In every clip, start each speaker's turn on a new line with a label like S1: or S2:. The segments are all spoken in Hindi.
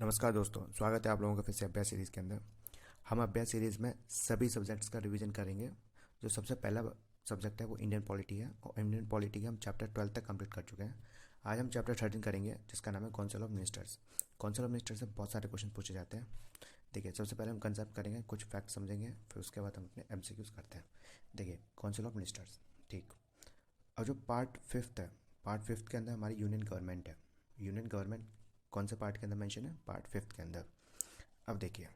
S1: नमस्कार दोस्तों, स्वागत है आप लोगों का फिर से अभ्यास सीरीज़ के अंदर। हम अभ्यास सीरीज़ में सभी सब्जेक्ट्स का रिवीजन करेंगे। जो सबसे पहला सब्जेक्ट है वो इंडियन पॉलिटी है और इंडियन पॉलिटी के हम चैप्टर 12 तक कंप्लीट कर चुके हैं। आज हम चैप्टर 13 करेंगे जिसका नाम है council of ministers. Council of ministers से बहुत सारे क्वेश्चन पूछे जाते हैं। देखिए, सबसे पहले हम कंसेप्ट करेंगे, कुछ फैक्ट समझेंगे, फिर उसके बाद हम अपने एमसीक्यूज करते हैं। देखिए, काउंसिल ऑफ मिनिस्टर्स, ठीक। और जो पार्ट फिफ्थ है, पार्ट फिफ्थ के अंदर हमारी यूनियन गवर्नमेंट है। यूनियन गवर्नमेंट कौन से पार्ट के अंदर मेंशन है? पार्ट फिफ्थ के अंदर। अब देखिए,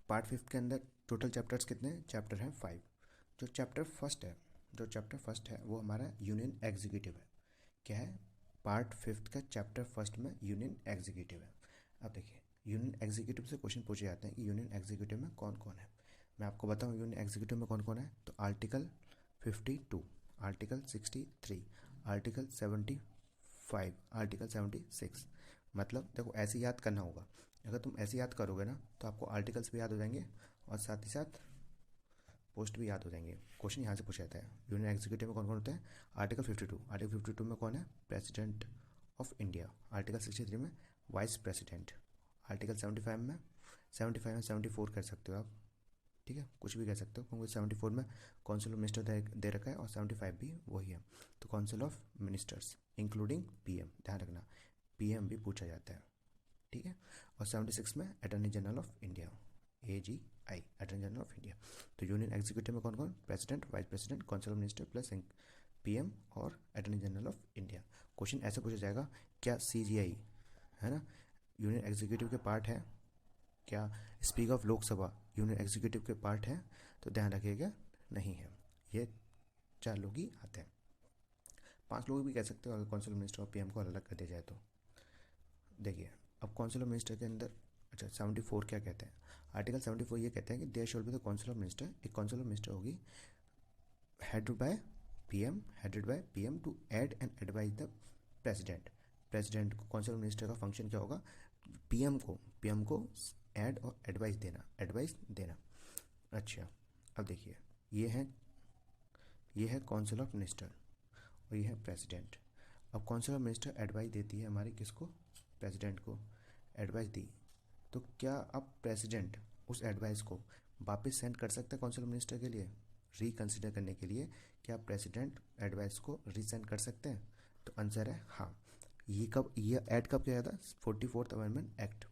S1: पार्ट फिफ्थ के अंदर टोटल चैप्टर्स कितने हैं? चैप्टर हैं 5। जो चैप्टर फर्स्ट है वो हमारा यूनियन एग्जीक्यूटिव है। क्या है? पार्ट फिफ्थ का चैप्टर फर्स्ट में यूनियन एग्जीक्यूटिव है। अब देखिए, यूनियन एग्जीक्यूटिव से क्वेश्चन पूछे जाते हैं कि यूनियन एग्जीक्यूटिव में कौन कौन है। मैं आपको बताऊं यूनियन एग्जीक्यूटिव में कौन कौन है। तो आर्टिकल 52, आर्टिकल 63, आर्टिकल 75, आर्टिकल 76। मतलब देखो, ऐसे याद करना होगा। अगर तुम ऐसे याद करोगे ना तो आपको आर्टिकल्स भी याद हो जाएंगे और साथ ही साथ पोस्ट भी याद हो जाएंगे। क्वेश्चन यहाँ से पूछा जाता है यूनियन एग्जीक्यूटिव में कौन कौन होते हैं। आर्टिकल 52, आर्टिकल 52 में कौन है? President of India. आर्टिकल 63 में वाइस प्रेसिडेंट। आर्टिकल 75 में 74 कर सकते हो आप, ठीक है, कुछ भी कह सकते हो क्योंकि 74 में काउंसिल ऑफ मिनिस्टर दे रखा है और 75 भी वही है। तो council of ministers including PM, ध्यान रखना पीएम भी पूछा जाता है, ठीक है। और 76 में attorney general of India, AGI, attorney general of India. तो यूनियन एग्जीक्यूटिव में कौन कौन? President, vice president, council of minister plus PM और attorney general of India. Question ऐसे पूछा जाएगा, क्या CGI है ना यूनियन एग्जीक्यूटिव के पार्ट है? क्या speaker of Lok Sabha union executive के पार्ट है? तो ध्यान रखिएगा, नहीं है। ये 4 लोग ही आते हैं, 5 लोग भी कह सकते हो अगर काउंसिल मिनिस्टर और पीएम को अलग कर दिया जाए तो। देखिए, अब काउंसिल ऑफ मिनिस्टर के अंदर, अच्छा 74 क्या कहते हैं? आर्टिकल 74 ये कहते हैं कि there should be the council of minister. एक काउंसिल ऑफ मिनिस्टर होगी headed by PM to aid and advise the president. President को, काउंसिल ऑफ मिनिस्टर का फंक्शन क्या होगा? पीएम को ऐड और एडवाइस देना। अच्छा, अब देखिए, ये है काउंसिल ऑफ मिनिस्टर और ये है प्रेसिडेंट। अब काउंसिल ऑफ मिनिस्टर एडवाइस देती है हमारी किसको? प्रेसिडेंट को एडवाइस दी। तो क्या अब प्रेसिडेंट उस एडवाइस को वापस सेंड कर सकता है काउंसिल ऑफ मिनिस्टर के लिए रिकंसिडर करने के लिए? क्या प्रेसिडेंट एडवाइस को रीसेंड कर सकते हैं? तो आंसर है हाँ। ये ऐड कब किया था? 44th amendment act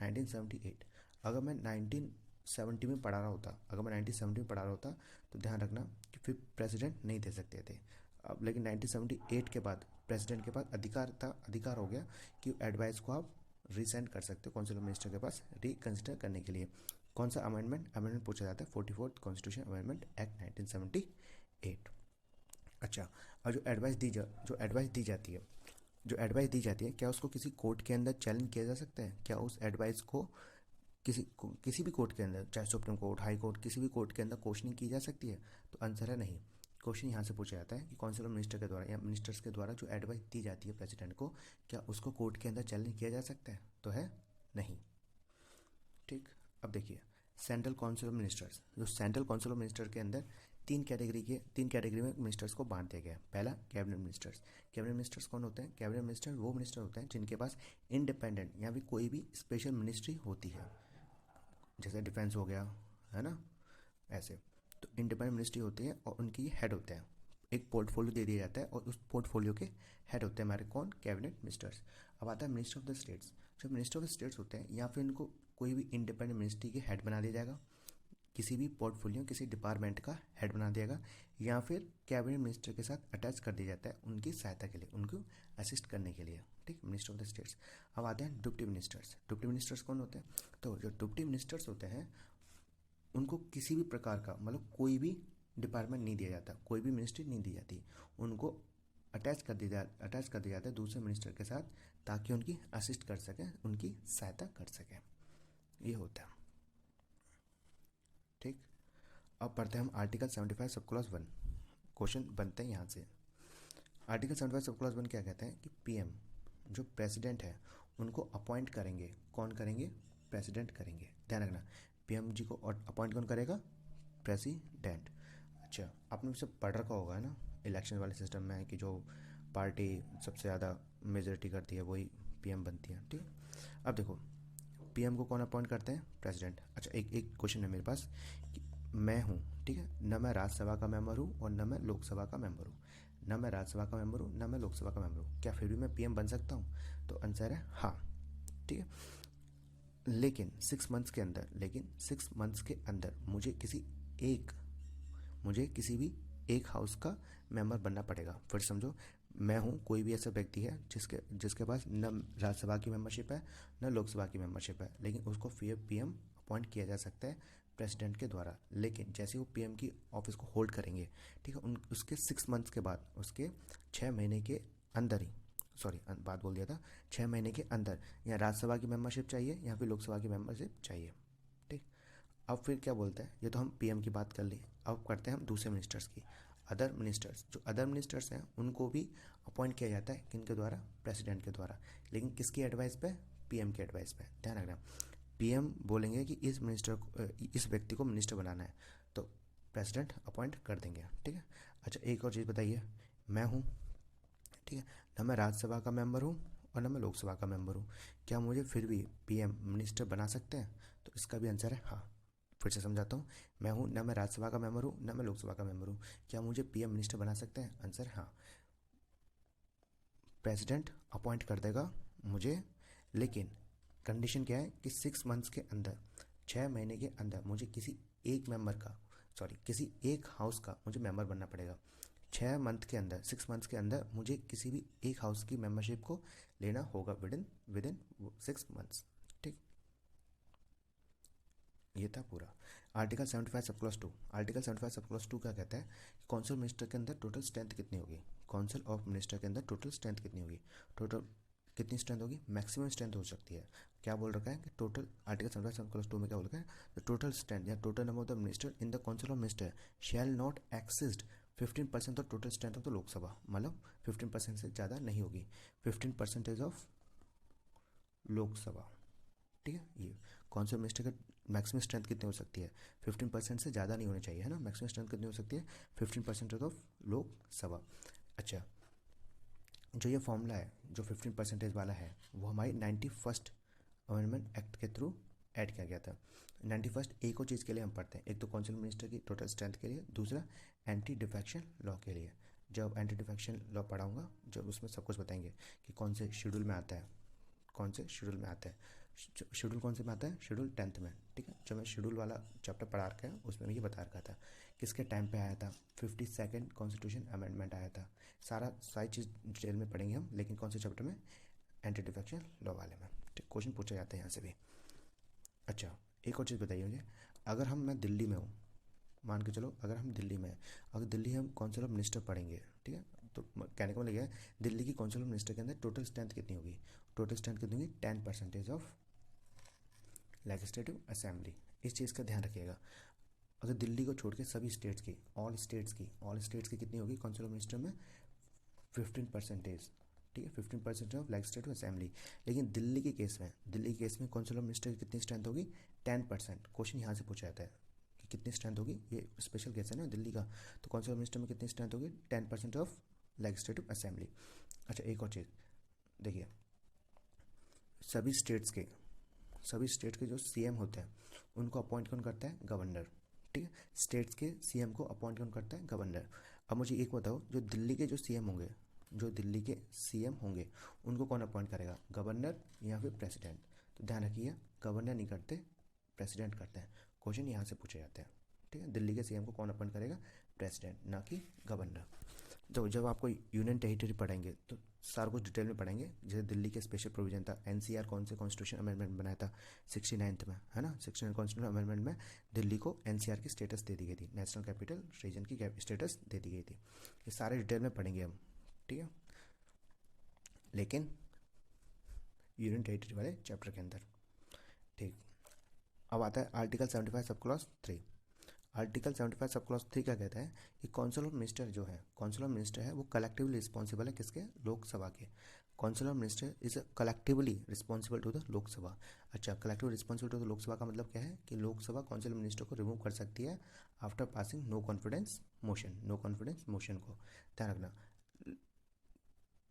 S1: 1978। अगर मैं 1970 में पढ़ा रहा होता तो ध्यान रखना कि फिर प्रेसिडेंट नहीं दे सकते थे। अब लेकिन 1978 के बाद प्रेसिडेंट के पास अधिकार हो गया कि एडवाइस को आप रिसेंड कर सकते हो काउंसिल ऑफ मिनिस्टर के पास रिकंसिडर करने के लिए। कौन सा अमेंडमेंट पूछा जाता है? 44th constitution amendment act 1978। अच्छा, और जो एडवाइस दी जाती है क्या उसको किसी कोर्ट के अंदर चैलेंज किया जा सकता है? क्या उस एडवाइस को किसी भी कोर्ट के अंदर, चाहे सुप्रीम कोर्ट, हाई कोर्ट, किसी भी कोर्ट के अंदर क्वेश्चनिंग की जा सकती है? तो आंसर है नहीं। क्वेश्चन यहाँ से पूछा जाता है कि काउंसिल ऑफ मिनिस्टर के द्वारा या मिनिस्टर्स के द्वारा जो एडवाइस दी जाती है प्रेसिडेंट को, क्या उसको कोर्ट के अंदर चैलेंज किया जा सकता है? तो है नहीं, ठीक। अब देखिए, सेंट्रल काउंसिल ऑफ मिनिस्टर्स, जो सेंट्रल काउंसिल ऑफ मिनिस्टर के अंदर तीन कैटेगरी में मिनिस्टर्स को बांट दिया गया है। पहला, कैबिनेट मिनिस्टर्स। कैबिनेट मिनिस्टर्स कौन होते हैं? कैबिनेट मिनिस्टर वो मिनिस्टर होते हैं जिनके पास इंडिपेंडेंट या फिर कोई भी स्पेशल मिनिस्ट्री होती है, जैसे डिफेंस हो गया, है ना, ऐसे। तो इंडिपेंडेंट मिनिस्ट्री होती है और उनकी हेड होते हैं। एक पोर्टफोलियो दे दिया जाता है और उस पोर्टफोलियो के हेड होते हैं हमारे कौन? Cabinet ministers. अब आता है मिनिस्टर ऑफ द स्टेट्स। जो मिनिस्टर ऑफ द स्टेट्स होते हैं, या फिर इनको कोई भी इंडिपेंडेंट मिनिस्ट्री के हेड बना दिया जाएगा, किसी भी पोर्टफोलियो किसी डिपार्टमेंट का हेड बना दिया जाएगा, या फिर कैबिनेट मिनिस्टर के साथ अटैच कर दिया जाता है उनकी सहायता के लिए, उनको असिस्ट करने के लिए, ठीक। Minister of the states. अब आते हैं डिप्टी मिनिस्टर्स। डिप्टी मिनिस्टर्स कौन होते हैं? तो जो डिप्टी मिनिस्टर्स होते हैं उनको किसी भी प्रकार का, मतलब कोई भी डिपार्टमेंट नहीं दिया जाता, कोई भी मिनिस्ट्री नहीं दी जाती, उनको अटैच कर दिया जाता है दूसरे मिनिस्टर के साथ, ताकि उनकी असिस्ट कर सकें, उनकी सहायता कर सकें। ये होता है, ठीक। अब पढ़ते हैं हम आर्टिकल 75 सब क्लॉज 1। क्वेश्चन बनते हैं यहाँ से। आर्टिकल 75 सब क्लॉज 1 क्या कहते हैं कि पीएम, जो प्रेसिडेंट है, उनको अपॉइंट करेंगे। कौन करेंगे? प्रेसिडेंट करेंगे। ध्यान रखना, पीएम जी को अपॉइंट कौन करेगा? प्रेसिडेंट। अच्छा, आपने उसे पढ़ रखा होगा, है ना, इलेक्शन वाले सिस्टम में कि जो पार्टी सबसे ज़्यादा मेजोरिटी करती है वही पीएम बनती है, ठीक। अब देखो पीएम को कौन अपॉइंट करते हैं? प्रेसिडेंट। अच्छा एक एक क्वेश्चन है मेरे पास कि मैं हूँ, ठीक है, न मैं राज्यसभा का मेंबर हूँ और न मैं लोकसभा का मेंबर हूँ, न मैं राज्यसभा का मेंबर हूँ न मैं लोकसभा का मेंबर हूँ, क्या फिर भी मैं पीएम बन सकता हूँ? तो आंसर है हाँ, ठीक है। लेकिन 6 मंथ्स के अंदर, एक मुझे किसी भी एक हाउस का मेंबर बनना पड़ेगा। फिर समझो, मैं हूँ, कोई भी ऐसा व्यक्ति है जिसके जिसके पास न राज्यसभा की मेंबरशिप है न लोकसभा की मेंबरशिप है, लेकिन उसको पीएम अपॉइंट किया जा सकता है प्रेसिडेंट के द्वारा। लेकिन जैसे वो पीएम की ऑफिस को होल्ड करेंगे, ठीक है, उसके 6 मंथ्स के बाद, उसके 6 महीने के अंदर ही, सॉरी बात बोल दिया था, 6 महीने के अंदर या राज्यसभा की मेंबरशिप चाहिए या फिर लोकसभा की मेंबरशिप चाहिए, ठीक। अब फिर क्या बोलता है, ये तो हम पीएम की बात कर ली, अब करते हैं हम दूसरे मिनिस्टर्स की। अदर मिनिस्टर्स, जो अदर मिनिस्टर्स हैं उनको भी अपॉइंट किया जाता है किनके द्वारा? प्रेसिडेंट के द्वारा। लेकिन किसकी एडवाइस पे? पीएम के एडवाइस पे। ध्यान रखना, पीएम बोलेंगे कि इस व्यक्ति को मिनिस्टर बनाना है, तो प्रेसिडेंट अपॉइंट कर देंगे, ठीक है। अच्छा एक और चीज़ बताइए, मैं हूँ, ठीक है, ना मैं राज्यसभा का मेंबर हूँ और ना मैं लोकसभा का मेंबर हूँ, क्या मुझे फिर भी पीएम मिनिस्टर बना सकते हैं? तो इसका भी आंसर है हाँ। फिर से समझाता हूँ, मैं हूँ, ना मैं राज्यसभा का मेंबर हूँ ना मैं लोकसभा का मेंबर हूँ, क्या मुझे पीएम मिनिस्टर बना सकते हैं? आंसर है हाँ, प्रेसिडेंट अपॉइंट कर देगा मुझे। लेकिन कंडीशन क्या है कि 6 मंथ्स के अंदर, 6 महीने के अंदर मुझे किसी एक मेंबर का, सॉरी किसी एक हाउस का मुझे मेंबर बनना पड़ेगा। 6 मंथ के अंदर, 6 मंथ्स के अंदर मुझे किसी भी एक हाउस की मेंबरशिप को लेना होगा विद इन 6 मंथ्स, ठीक। ये था पूरा article 75 sub clause 2। Article 75 sub clause 2 क्या कहता है? कौंसिल मिनिस्टर के अंदर टोटल स्ट्रेंथ कितनी होगी? कौंसिल ऑफ मिनिस्टर के अंदर टोटल स्ट्रेंथ कितनी होगी? टोटल कितनी स्ट्रेंथ होगी? मैक्सिमम स्ट्रेंथ हो सकती है। क्या बोल रखा है कि टोटल, आर्टिकल 75 सब क्लॉज 2 में क्या बोल रखा है? द टोटल स्ट्रेंथ या total number of the minister in the council of minister shall not exist 15% of total strength of the Lok Sabha. मतलब 15% से ज़्यादा नहीं होगी, 15% ऑफ लोकसभा, ठीक है। ये कौन से मिनिस्टर का मैक्सिमम स्ट्रेंथ कितनी हो सकती है? 15% से ज़्यादा नहीं होनी चाहिए, है ना। मैक्सिमम स्ट्रेंथ कितनी हो सकती है? 15% ऑफ लोकसभा। अच्छा, जो ये फॉर्मूला है, जो 15% वाला है, वो हमारी 91st अमेंडमेंट एक्ट के थ्रू ऐड किया गया था। 91st एक और चीज़ के लिए हम पढ़ते हैं, एक तो कौंसिल मिनिस्टर की टोटल स्ट्रेंथ के लिए, दूसरा एंटी डिफेक्शन लॉ के लिए। जब एंटी डिफेक्शन लॉ पढ़ाऊंगा, जब उसमें सब कुछ बताएंगे कि कौन से शेड्यूल में आता है, कौन से शेड्यूल में आता है। शेड्यूल कौन से में आता है? शेड्यूल 10th में, ठीक है। जो मैं शेड्यूल वाला चैप्टर पढ़ा रखा है उसमें ये बता रखा था किसके टाइम पे आया था। 52nd कॉन्स्टिट्यूशन अमेंडमेंट आया था। सारी चीज़ डिटेल में पढ़ेंगे हम, लेकिन कौन से चैप्टर में? एंटी डिफेक्शन लॉ वाले में, ठीक। क्वेश्चन पूछे जाते हैं यहाँ से भी। अच्छा एक और चीज़ बताइए मुझे, अगर मैं दिल्ली में हूँ, मान के चलो अगर हम दिल्ली में हैं, अगर दिल्ली हम कौंसिल ऑफ मिनिस्टर पढ़ेंगे, ठीक है, तो कहने का मतलब ये है, दिल्ली की कौंसिल ऑफ मिनिस्टर के अंदर टोटल स्ट्रेंथ कितनी होगी? टोटल स्ट्रेंथ कितनी होगी? 10% ऑफ लेजिस्लेटिव असेंबली। इस चीज़ का ध्यान रखिएगा। अगर दिल्ली को छोड़ के सभी स्टेट्स की, ऑल स्टेट्स की कितनी होगी कौंसिल ऑफ मिनिस्टर में? 15%, ठीक है, 15% ऑफ लेजिस्लेटिव असेंबली। लेकिन दिल्ली के केस में कौंसिल ऑफ मिनिस्टर की कितनी स्ट्रेंथ होगी? 10%। क्वेश्चन यहाँ से पूछा जाता है कि कितनी स्ट्रेंथ होगी, ये स्पेशल केस है ना दिल्ली का, तो कौंसिल ऑफ मिनिस्टर में कितनी स्ट्रेंथ होगी? 10% ऑफ लेजिस्लेटिव असेंबली। अच्छा एक और चीज़ देखिए, सभी स्टेट के जो सीएम होते हैं उनको अपॉइंट कौन करता है? गवर्नर, ठीक है। स्टेट्स के सीएम को अपॉइंट कौन करता है? गवर्नर। अब मुझे एक बताओ, जो दिल्ली के सीएम होंगे उनको कौन अपॉइंट करेगा? गवर्नर या फिर प्रेसिडेंट? तो ध्यान रखिए, गवर्नर नहीं करते, प्रेसिडेंट करते हैं। क्वेश्चन यहाँ से पूछे जाते हैं, ठीक है। दिल्ली के सीएम को कौन अपॉइंट करेगा? प्रेसिडेंट, ना कि गवर्नर। तो जब आपको यूनियन टेरिटरी पढ़ेंगे तो सारा कुछ डिटेल में पढ़ेंगे। जैसे दिल्ली के स्पेशल प्रोविजन था, एनसीआर कौन से कॉन्स्टिट्यूशन अमेंडमेंट बनाया था? 69th में, है ना। 69 कॉन्स्टिट्यूशन अमेंडमेंट में दिल्ली को एनसीआर की स्टेटस दे दी गई थी, नेशनल कैपिटल रीजन की स्टेटस दे दी गई थी। ये सारे डिटेल में पढ़ेंगे हम, ठीक है, लेकिन यूनियन टेरिटरी वाले चैप्टर के अंदर, ठीक। अब आता है article 75 sub clause 3। Article 75 sub clause 3 क्या कहता है कि कौंसिल ऑफ मिनिस्टर है वो कलेक्टिवली रिस्पॉन्सिबल है किसके? लोकसभा के। Council of minister is collectively responsible to the Lok Sabha. अच्छा, collective responsible to the Lok Sabha का मतलब क्या है कि लोकसभा कौंसिल ऑफ मिनिस्टर को रिमूव कर सकती है after passing no confidence motion को। ध्यान रखना,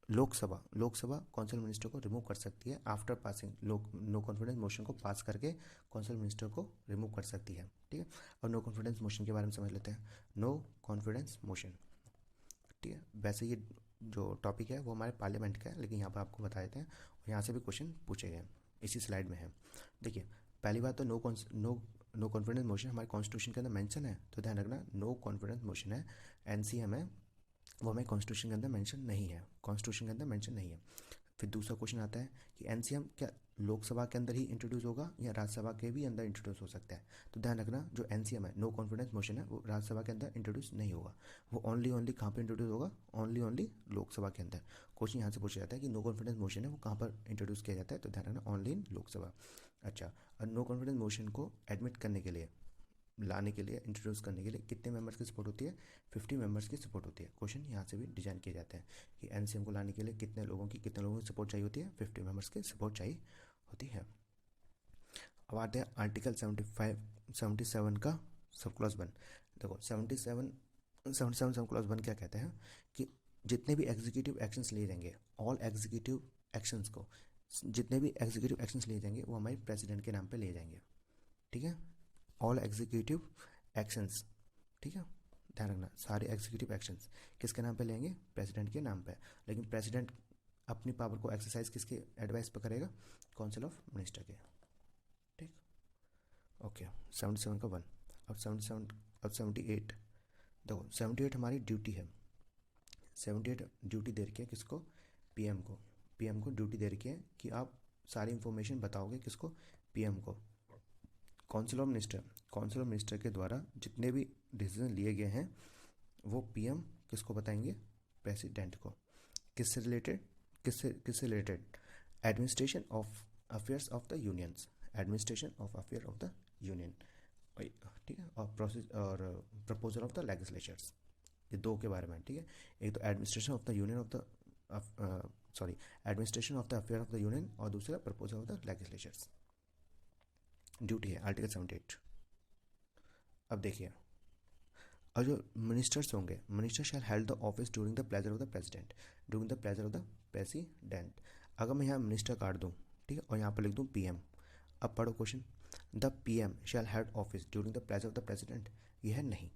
S1: लोकसभा कौंसिल मिनिस्टर को रिमूव कर सकती है after passing no confidence motion को पास करके कौंसिल मिनिस्टर को रिमूव कर सकती है। ठीक है, अब नो कॉन्फिडेंस मोशन के बारे में समझ लेते हैं। नो कॉन्फिडेंस मोशन, ठीक है, वैसे ये जो टॉपिक है वो हमारे पार्लियामेंट का है, लेकिन यहाँ पर आपको बता देते हैं और यहाँ से भी क्वेश्चन पूछे गए इसी स्लाइड में है। देखिए पहली बात तो नो कॉन्फिडेंस मोशन हमारे कॉन्स्टिट्यूशन के अंदर मेंशन है, तो ध्यान रखना नो कॉन्फिडेंस मोशन है, एनसीएम है, वो हमें कॉन्स्टिट्यूशन के अंदर मेंशन नहीं है, कॉन्स्टिट्यूशन के अंदर मेंशन नहीं है। फिर दूसरा क्वेश्चन आता है कि एनसीएम क्या लोकसभा के अंदर ही इंट्रोड्यूस होगा या राज्यसभा के भी अंदर इंट्रोड्यूस हो सकता है। तो ध्यान रखना जो एनसीएम है, नो कॉन्फिडेंस मोशन है, वो राज्यसभा के अंदर इंट्रोड्यूस नहीं होगा, वो ओनली कहाँ पर इंट्रोड्यूस होगा, ओनली लोकसभा के अंदर। क्वेश्चन यहाँ से पूछा जाता है कि नो कॉन्फिडेंस मोशन है वो कहाँ पर इंट्रोड्यूस किया जाता है, तो ध्यान रखना ओनली इन लोकसभा। अच्छा, और नो कॉन्फिडेंस मोशन को एडमिट करने के लिए, लाने के लिए, इंट्रोड्यूस करने के लिए कितने मेंबर्स की सपोर्ट होती है, 50 मेंबर्स की सपोर्ट होती है। क्वेश्चन यहाँ से भी डिजाइन किए जाते हैं कि एनसीएम को लाने के लिए कितने लोगों की सपोर्ट चाहिए होती है, 50 मेंबर्स की सपोर्ट चाहिए होती है। अब आते हैं आर्टिकल 77 का सब क्लॉज 1। देखो 77 सब क्लॉज 1 क्या कहते हैं कि जितने भी एग्जीक्यूटिव एक्शंस लिए जाएंगे, ऑल एग्जीक्यूटिव एक्शंस को, जितने भी एग्जीक्यूटिव एक्शंस लिए जाएंगे वो हमारे प्रेसिडेंट के नाम पे लिए जाएंगे। ठीक है, ऑल एग्जीक्यूटिव एक्शंस, ठीक है, ध्यान रखना सारे एग्जीक्यूटिव एक्शंस किसके नाम पे लेंगे, प्रेसिडेंट के नाम पे। लेकिन प्रेसिडेंट अपनी पावर को एक्सरसाइज किसके एडवाइस पर करेगा, काउंसिल ऑफ मिनिस्टर के। ठीक, ओके, 77 का 1। अब 78। देखो 78 हमारी ड्यूटी है, 78 ड्यूटी दे रखी है किसको, पीएम को। पीएम को ड्यूटी दे रखी है कि आप सारी इंफॉर्मेशन बताओगे किसको, पीएम को। काउंसिल ऑफ मिनिस्टर के द्वारा जितने भी डिसीजन लिए गए हैं वो पीएम किसको बताएंगे, प्रेसिडेंट को। किससे related, administration of affairs of the unions, administration of affair of the union, ठीक है, और प्रोसेस और प्रपोजल ऑफ द लेजिस्लेचर्स, ये दो के बारे में। ठीक है, एक तो administration of the union of the administration of the affair of the union और दूसरा proposal of the legislatures, duty है आर्टिकल 78। अब देखिए, और जो मिनिस्टर्स होंगे, minister shell held the office during the pleasure of the president, during the pleasure of the president. अगर मैं यहाँ मिनिस्टर काट दूँ, ठीक है, और यहाँ पर लिख दूँ पीएम, अब पढ़ो question, the PM shall held office during the pleasure of the president, यह है नहीं।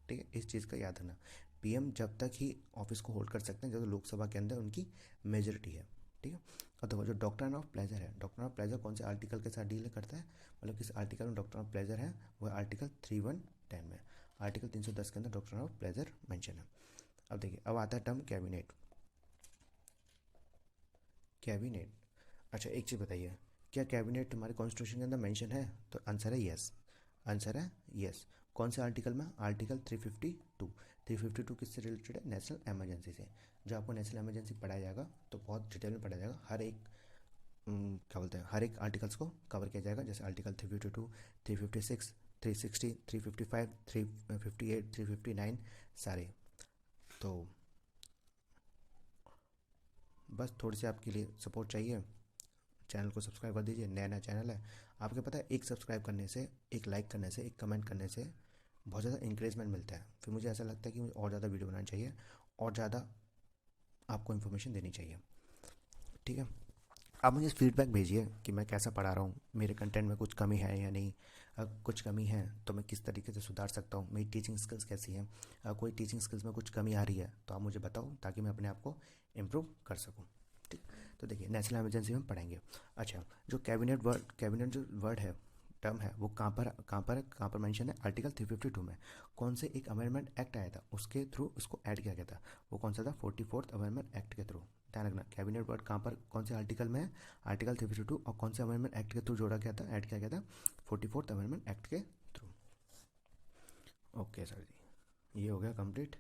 S1: ठीक है, इस चीज़ का याद रखना, पीएम जब तक ही ऑफिस को होल्ड कर सकते हैं जब लोकसभा के अंदर उनकी मेजोरिटी है। ठीक है, और देखो जो डॉक्ट्रिन ऑफ प्लेजर है, डॉक्ट्रिन ऑफ प्लेजर कौन से आर्टिकल के साथ डील करता है, मतलब किस आर्टिकल में डॉक्ट्रिन ऑफ प्लेजर है, वह आर्टिकल 310 में, आर्टिकल 310 के अंदर डॉक्ट्रिन ऑफ प्लेजर मेंशन है। अब देखिए, अब आता है टर्म कैबिनेट। अच्छा एक चीज़ बताइए, क्या कैबिनेट हमारे कॉन्स्टिट्यूशन के अंदर मेंशन है, तो आंसर है यस, आंसर है यस। कौन से आर्टिकल में, आर्टिकल 352 किससे रिलेटेड है, नेशनल इमरजेंसी से। जो आपको नेशनल इमरजेंसी पढ़ाया जाएगा तो बहुत डिटेल में पढ़ाया जाएगा, हर एक क्या बोलते हैं, हर एक आर्टिकल्स को कवर किया जाएगा, जैसे आर्टिकल 352, 356, 360, 355, 358, 359 सारे। तो बस थोड़ी सी आपके लिए सपोर्ट चाहिए, चैनल को सब्सक्राइब कर दीजिए, नया चैनल है। आपको पता है एक सब्सक्राइब करने से, एक लाइक करने से, एक कमेंट करने से बहुत ज़्यादा इंकरेजमेंट मिलता है, फिर मुझे ऐसा लगता है कि मुझे और ज़्यादा वीडियो बनाना चाहिए और ज़्यादा आपको इन्फॉर्मेशन देनी चाहिए। ठीक है, आप मुझे फीडबैक भेजिए कि मैं कैसा पढ़ा रहा हूँ, मेरे कंटेंट में कुछ कमी है या नहीं, अगर कुछ कमी है तो मैं किस तरीके से सुधार सकता हूँ, मेरी टीचिंग स्किल्स कैसी हैं, अगर कोई टीचिंग स्किल्स में कुछ कमी आ रही है तो आप मुझे बताओ ताकि मैं अपने आप को इम्प्रूव कर सकूँ। ठीक, तो देखिए नेशनल इमरजेंसी में पढ़ेंगे। अच्छा, जो कैबिनेट जो वर्ड है, टर्म है, वो कहाँ पर मेंशन है, आर्टिकल 352 में। कौन से एक अमेंडमेंट एक्ट आया था उसके थ्रू उसको ऐड किया गया था, वो कौन सा था, 44th अमेंडमेंट एक्ट के थ्रू। ध्यान रखना कैबिनेट वर्ड कहाँ पर, कौन से आर्टिकल में है, आर्टिकल 352, और कौन से अमेंडमेंट एक्ट के थ्रू जोड़ा गया था, ऐड किया गया था, 44th अमेंडमेंट एक्ट के थ्रू। ओके सर जी, ये हो गया कंप्लीट।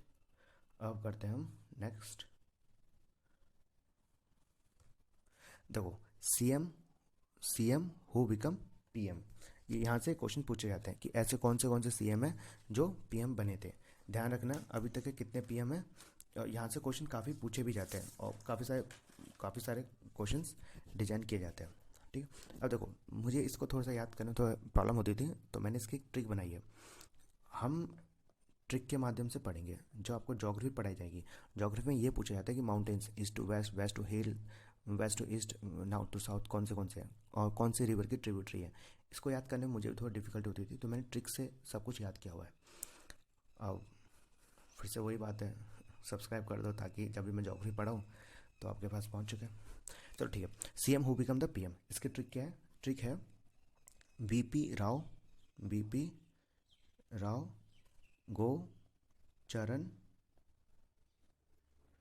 S1: अब करते हैं हम नेक्स्ट। देखो सीएम हु बिकम पीएम, ये यहाँ से क्वेश्चन पूछे जाते हैं कि ऐसे कौन से सीएम हैं जो पीएम बने थे। ध्यान रखना अभी तक के कितने पीएम हैं, और यहाँ से क्वेश्चन काफ़ी पूछे भी जाते हैं और काफ़ी सारे क्वेश्चंस डिजाइन किए जाते हैं। ठीक है, अब देखो मुझे इसको थोड़ा सा याद करने तो प्रॉब्लम होती थी, तो मैंने इसकी एक ट्रिक बनाई है। हम ट्रिक के माध्यम से पढ़ेंगे, जो आपको ज्योग्राफी पढ़ाई जाएगी। ज्योग्राफी में ये पूछा जाता है कि mountains east to west, west to hill, west to east, north to south कौन से हैं और कौन सी रिवर की ट्रिब्यूटरी है। इसको याद करने में मुझे थोड़ा डिफिकल्ट होती थी, तो मैंने ट्रिक से सब कुछ याद किया हुआ है। अब फिर से वही बात है, सब्सक्राइब कर दो ताकि जब भी मैं ज्योग्राफी पढ़ाऊँ तो आपके पास पहुँच चुके। चलो ठीक है। CM who become the PM, इसकी ट्रिक क्या है? ट्रिक है बीपी राव, बीपी राव गोचरण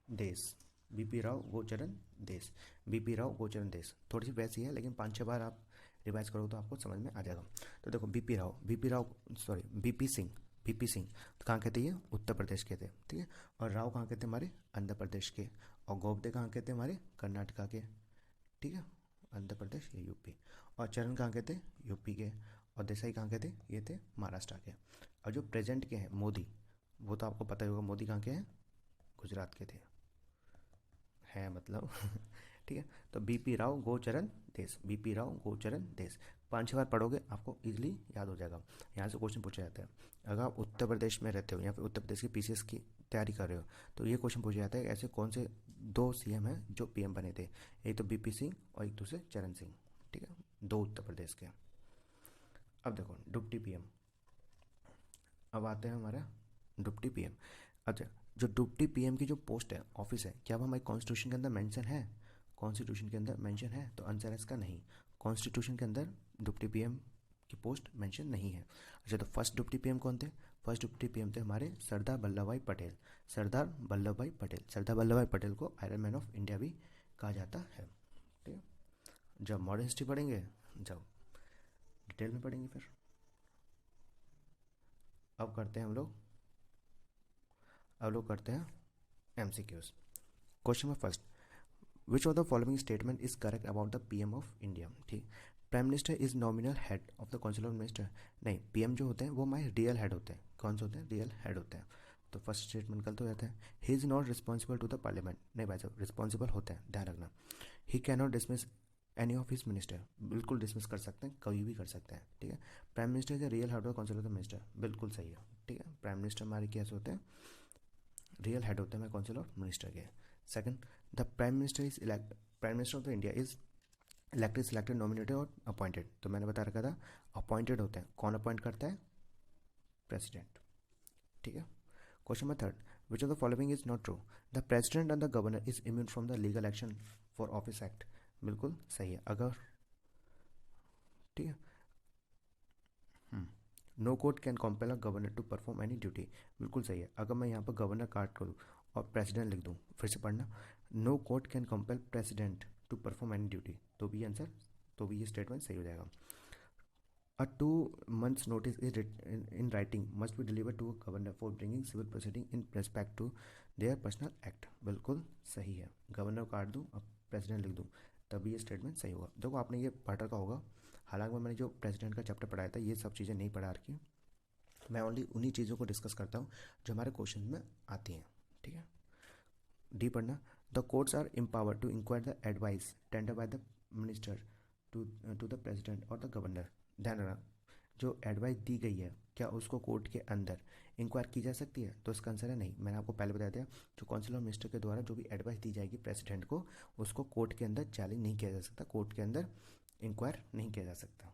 S1: देश, बीपी राव गोचरण देश, बीपी राव गोचरण देश। थोड़ी सी वैसी है लेकिन 5-6 बार आप रिवाइज करो तो आपको समझ में आ जाएगा। तो देखो बीपी सिंह, बीपी सिंह तो कहाँ के थे? ये उत्तर प्रदेश के थे, ठीक है। और राव कहाँ के थे? हमारे आंध्र प्रदेश के। और गोपदे कहाँ के थे? हमारे कर्नाटका के, ठीक है। आंध्र प्रदेश ये यूपी। और चरण कहाँ के थे? यूपी के। और देसाई कहाँ के थे? ये थे महाराष्ट्र के। और जो प्रेजेंट के हैं मोदी, वो तो आपको पता ही होगा, मोदी कहाँ के हैं? गुजरात के थे, है मतलब ठीक है। तो बीपी राव गोचरण देश, बीपी राव गोचरण देश 5-6 बार पढ़ोगे आपको इजीली याद हो जाएगा। यहाँ से क्वेश्चन पूछा जाता है, अगर आप उत्तर प्रदेश में रहते हो या फिर उत्तर प्रदेश की पीसीएस की तैयारी कर रहे हो तो ये क्वेश्चन पूछा जाता है ऐसे कौन से 2 सीएम हैं जो पीएम बने थे। एक तो बीपी सिंह और एक दूसरे चरण सिंह, ठीक है, 2 उत्तर प्रदेश के। अब देखो डिप्टी पीएम, अब आते हैं हमारा डिप्टी पीएम। अच्छा, जो डिप्टी पीएम की जो पोस्ट है, ऑफिस है, क्या वो हमारे कॉन्स्टिट्यूशन के अंदर मेंशन है? कॉन्स्टिट्यूशन के अंदर मेंशन है? तो आंसर है इसका नहीं। कॉन्स्टिट्यूशन के अंदर डिप्टी पीएम की पोस्ट मेंशन नहीं है। अच्छा, तो फर्स्ट डिप्टी पीएम कौन थे? फर्स्ट डिप्टी पीएम थे हमारे सरदार वल्लभ भाई पटेल, सरदार वल्लभ भाई पटेल। सरदार वल्लभ भाई पटेल को आयरन मैन ऑफ इंडिया भी कहा जाता है, ठीक है। जब मॉडर्न हिस्ट्री पढ़ेंगे, जब डिटेल में पढ़ेंगे फिर। अब करते हैं अब लोग करते हैं MCQs. Question number first, which of the following statement is correct about the PM of India? ठीक, prime minister is nominal head of the council of minister. नहीं, पीएम जो होते हैं वो हमारे रियल हेड होते हैं। कौन से होते हैं? रियल हेड होते हैं। तो फर्स्ट स्टेटमेंट गलत हो जाता है। He is not responsible to the parliament. नहीं भाई साहब, रिस्पॉन्सिबल होते हैं, ध्यान रखना। He can not dismiss any of his minister, बिल्कुल डिसमिस कर सकते हैं, कभी भी कर सकते हैं, ठीक है। Prime minister is the real head of council of the minister, बिल्कुल सही है, ठीक है। प्राइम मिनिस्टर हमारे कैसे होते हैं? रियल हेड होते हैं हमारे काउंसिल ऑफ मिनिस्टर के। Second, the prime minister is elect, prime minister of the India is elected, selected, nominated और अपॉइंटेड। तो मैंने बता रखा था अपॉइंटेड होते हैं। कौन अपॉइंट करता है? प्रेसिडेंट, ठीक है। Question number third, which of the following is not true? The president and the governor is immune from the legal action for office act. बिल्कुल सही है। अगर, ठीक है, no court can compel a governor to perform any duty. बिल्कुल सही है। अगर मैं यहाँ पर गवर्नर काट करूँ और प्रेसिडेंट लिख दूँ, फिर से पढ़ना, no court can compel president to perform any duty, तो भी आंसर, तो भी ये स्टेटमेंट सही हो जाएगा। अ 2 months notice is in writing must be delivered to a governor for bringing civil proceeding in respect to their personal act। बिल्कुल सही है। गवर्नर काट दूँ, अब प्रेसिडेंट लिख दूँ, तभी ये स्टेटमेंट सही होगा। देखो आपने ये पढ़ रखा होगा, हालांकि मैंने जो प्रेसिडेंट का चैप्टर पढ़ाया था ये सब चीज़ें नहीं पढ़ा रखी। मैं ओनली उन्हीं चीज़ों को डिस्कस करता हूँ जो हमारे क्वेश्चन में आती हैं, ठीक है। डी पढ़ना, the courts are empower to inquire the advice tender by the minister to the president और द गवर्नर। ध्यान रखना, जो एडवाइस दी गई है क्या उसको कोर्ट के अंदर इंक्वायर की जा सकती है? तो इसका आंसर है नहीं। मैंने आपको पहले बताया था, जो काउंसिल ऑफ मिनिस्टर के द्वारा जो भी एडवाइस दी जाएगी प्रेसिडेंट को, उसको कोर्ट के अंदर चैलेंज नहीं किया जा सकता, कोर्ट के अंदर इंक्वायर नहीं किया जा सकता,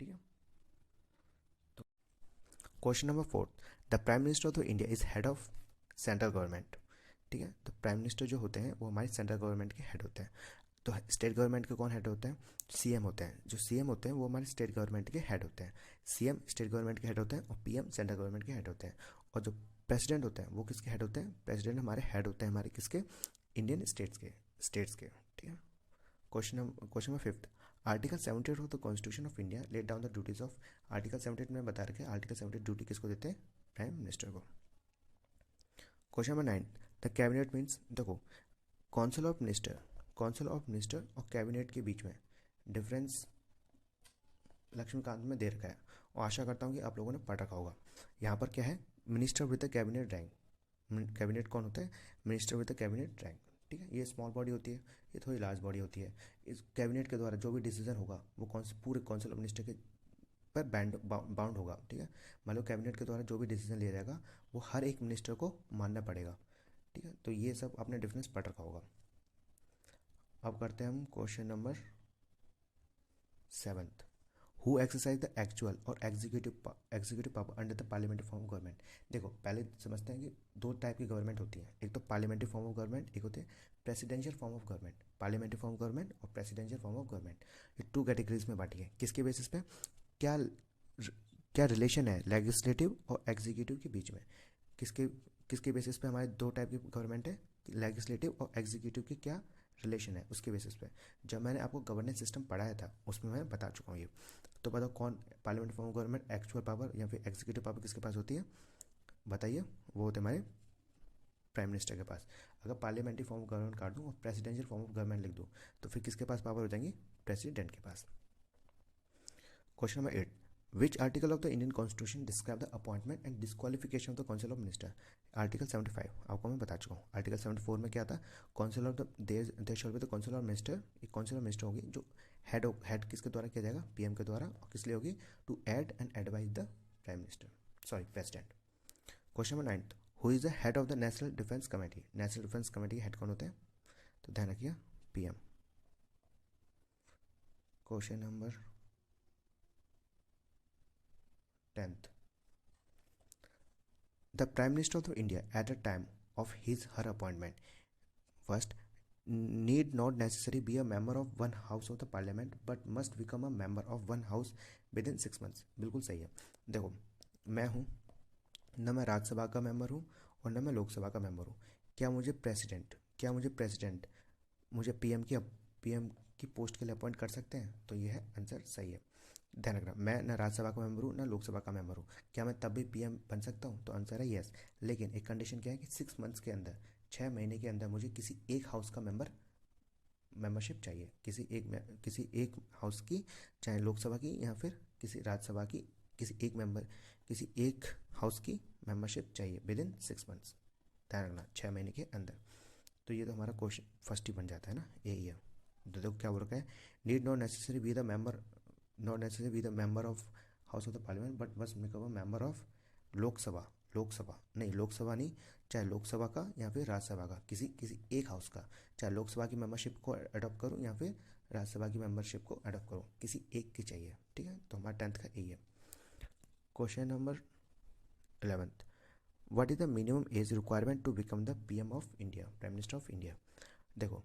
S1: ठीक है। तो question number 4, the prime minister of the India is head of central government, ठीक है। तो प्राइम मिनिस्टर जो होते हैं वो हमारे सेंट्रल गवर्नमेंट के हेड होते हैं। तो स्टेट गवर्नमेंट के कौन हेड होते हैं? सीएम होते हैं। जो सीएम होते हैं वो हमारे स्टेट गवर्नमेंट के हेड होते हैं। सीएम स्टेट गवर्नमेंट के हेड होते हैं और पीएम सेंट्रल गवर्नमेंट के हेड होते हैं। और जो प्रेसिडेंट होते हैं वो किसके हेड होते हैं? प्रेसिडेंट हमारे हेड होते हैं हमारे किसके? इंडियन स्टेट्स के, ठीक है। Question number 5, article 78 of the constitution of India let down the duties of. Article 78 में बता रखे, आर्टिकल 78 ड्यूटी किसको देते हैं? प्राइम मिनिस्टर को। Question number 9, the cabinet means, देखो काउंसिल ऑफ मिनिस्टर और कैबिनेट के बीच में डिफरेंस लक्ष्मीकांत में दे रखा है और आशा करता हूँ कि आप लोगों ने पढ़ रखा होगा। यहाँ पर क्या है? Minister with the cabinet rank. Cabinet कौन होता है? Minister with the cabinet rank, ठीक है। ये स्मॉल बॉडी होती है, ये थोड़ी लार्ज बॉडी होती है। इस कैबिनेट के द्वारा जो भी डिसीजन होगा वो पूरे काउंसिल ऑफ मिनिस्टर के पर बाउंड होगा, ठीक है। मान लो कैबिनेट के द्वारा जो भी डिसीजन लिया जाएगा वो हर एक मिनिस्टर को मानना पड़ेगा, ठीक है। तो ये सब आपने डिफरेंस पढ़ रखा होगा। अब करते हैं हम question number 7th। Who exercise the actual और executive power under the parliamentary form of government. देखो पहले समझते हैं कि दो टाइप की गवर्नमेंट होती है, एक तो पार्लियामेंट्री फॉर्म ऑफ गवर्नमेंट, एक होती है presidential form of government. Parliamentary form of government और प्रेसिडेंशियल फॉर्म ऑफ गवर्नमेंट, ये 2 कैटेगरीज में बांटी है। किसके बेसिस पे, क्या क्या रिलेशन है लेजिस्लेटिव और एग्जीक्यूटिव के बीच में, किसके किसके बेसिस पे हमारे 2 टाइप की गवर्नमेंट है, लेजिस्लेटिव और एग्जीक्यूटिव की क्या रिलेशन है, उसके बेसिस पे। जब मैंने आपको गवर्नेंस सिस्टम पढ़ाया था उसमें मैं बता चुका हूँ ये। तो बताओ कौन parliament form of government actual power या फिर एग्जीक्यूटिव पावर किसके पास होती है, बताइए। वो होते हमारे प्राइम मिनिस्टर के पास। अगर पार्लियामेंट्री फॉर्म ऑफ गवर्नमेंट काट दूँ और प्रेसिडेंशियल फॉर्म ऑफ गवर्नमेंट लिख दूँ तो फिर किसके पास पावर हो जाएंगी, प्रेसिडेंट के पास। Question number 8। Which article of the Indian constitution describe the appointment and disqualification of the council of minister. Article 75 आपको मैं बता चुका हूँ। आर्टिकल 74 में क्या था, council of the there shall be the council of minister. एक काउंसिल ऑफ मिनिस्टर होगी जो हेड किसके द्वारा किया जाएगा, पीएम के द्वारा। और किस लिए होगी, to aid and advise the prime minister, sorry president. Question number 9। Who is the head of the national defence committee. National defence committee के हेड कौन होते हैं, तो ध्यान रखिए PM. Question number 10th। The Prime Minister of India at the time of his/her appointment first need not necessarily be a member of one house of the parliament but must become a member of one house within 6 months। बिल्कुल सही है। देखो मैं हूँ न, मैं राज्यसभा का मेंबर हूँ और न मैं लोकसभा का मेंबर हूँ। क्या मुझे प्रेसिडेंट मुझे पीएम की पोस्ट के लिए अपॉइंट कर सकते हैं, तो ये है आंसर सही है। ध्यान रखना, मैं ना राज्यसभा का मेंबर हूँ ना लोकसभा का मेंबर हूँ। क्या मैं तब भी पीएम बन सकता हूँ, तो आंसर है यस। लेकिन एक कंडीशन क्या है कि 6 मंथ्स के अंदर, 6 महीने के अंदर मुझे किसी एक हाउस का मेंबरशिप चाहिए, किसी एक हाउस की, चाहे लोकसभा की या फिर किसी राज्यसभा की, किसी एक हाउस की मेंबरशिप चाहिए विद इन 6 मंथ्स। ध्यान रखना 6 महीने के अंदर। तो ये तो हमारा क्वेश्चन फर्स्ट ही बन जाता है ना, यही है। तो देखो क्या बोल रखा है, need not necessary be the member of house of the parliament but must become a member of Lok Sabha नहीं, चाहे लोकसभा का या फिर राज्यसभा का, किसी एक हाउस का। चाहे लोकसभा की मेंबरशिप को अडॉप्ट करूँ या फिर राज्यसभा की मेंबरशिप को अडॉप्ट करूँ, किसी एक की चाहिए, ठीक है। तो हमारा 10th का यही है। Question number 11th। What is the minimum age requirement to become the PM of India, prime minister of India. देखो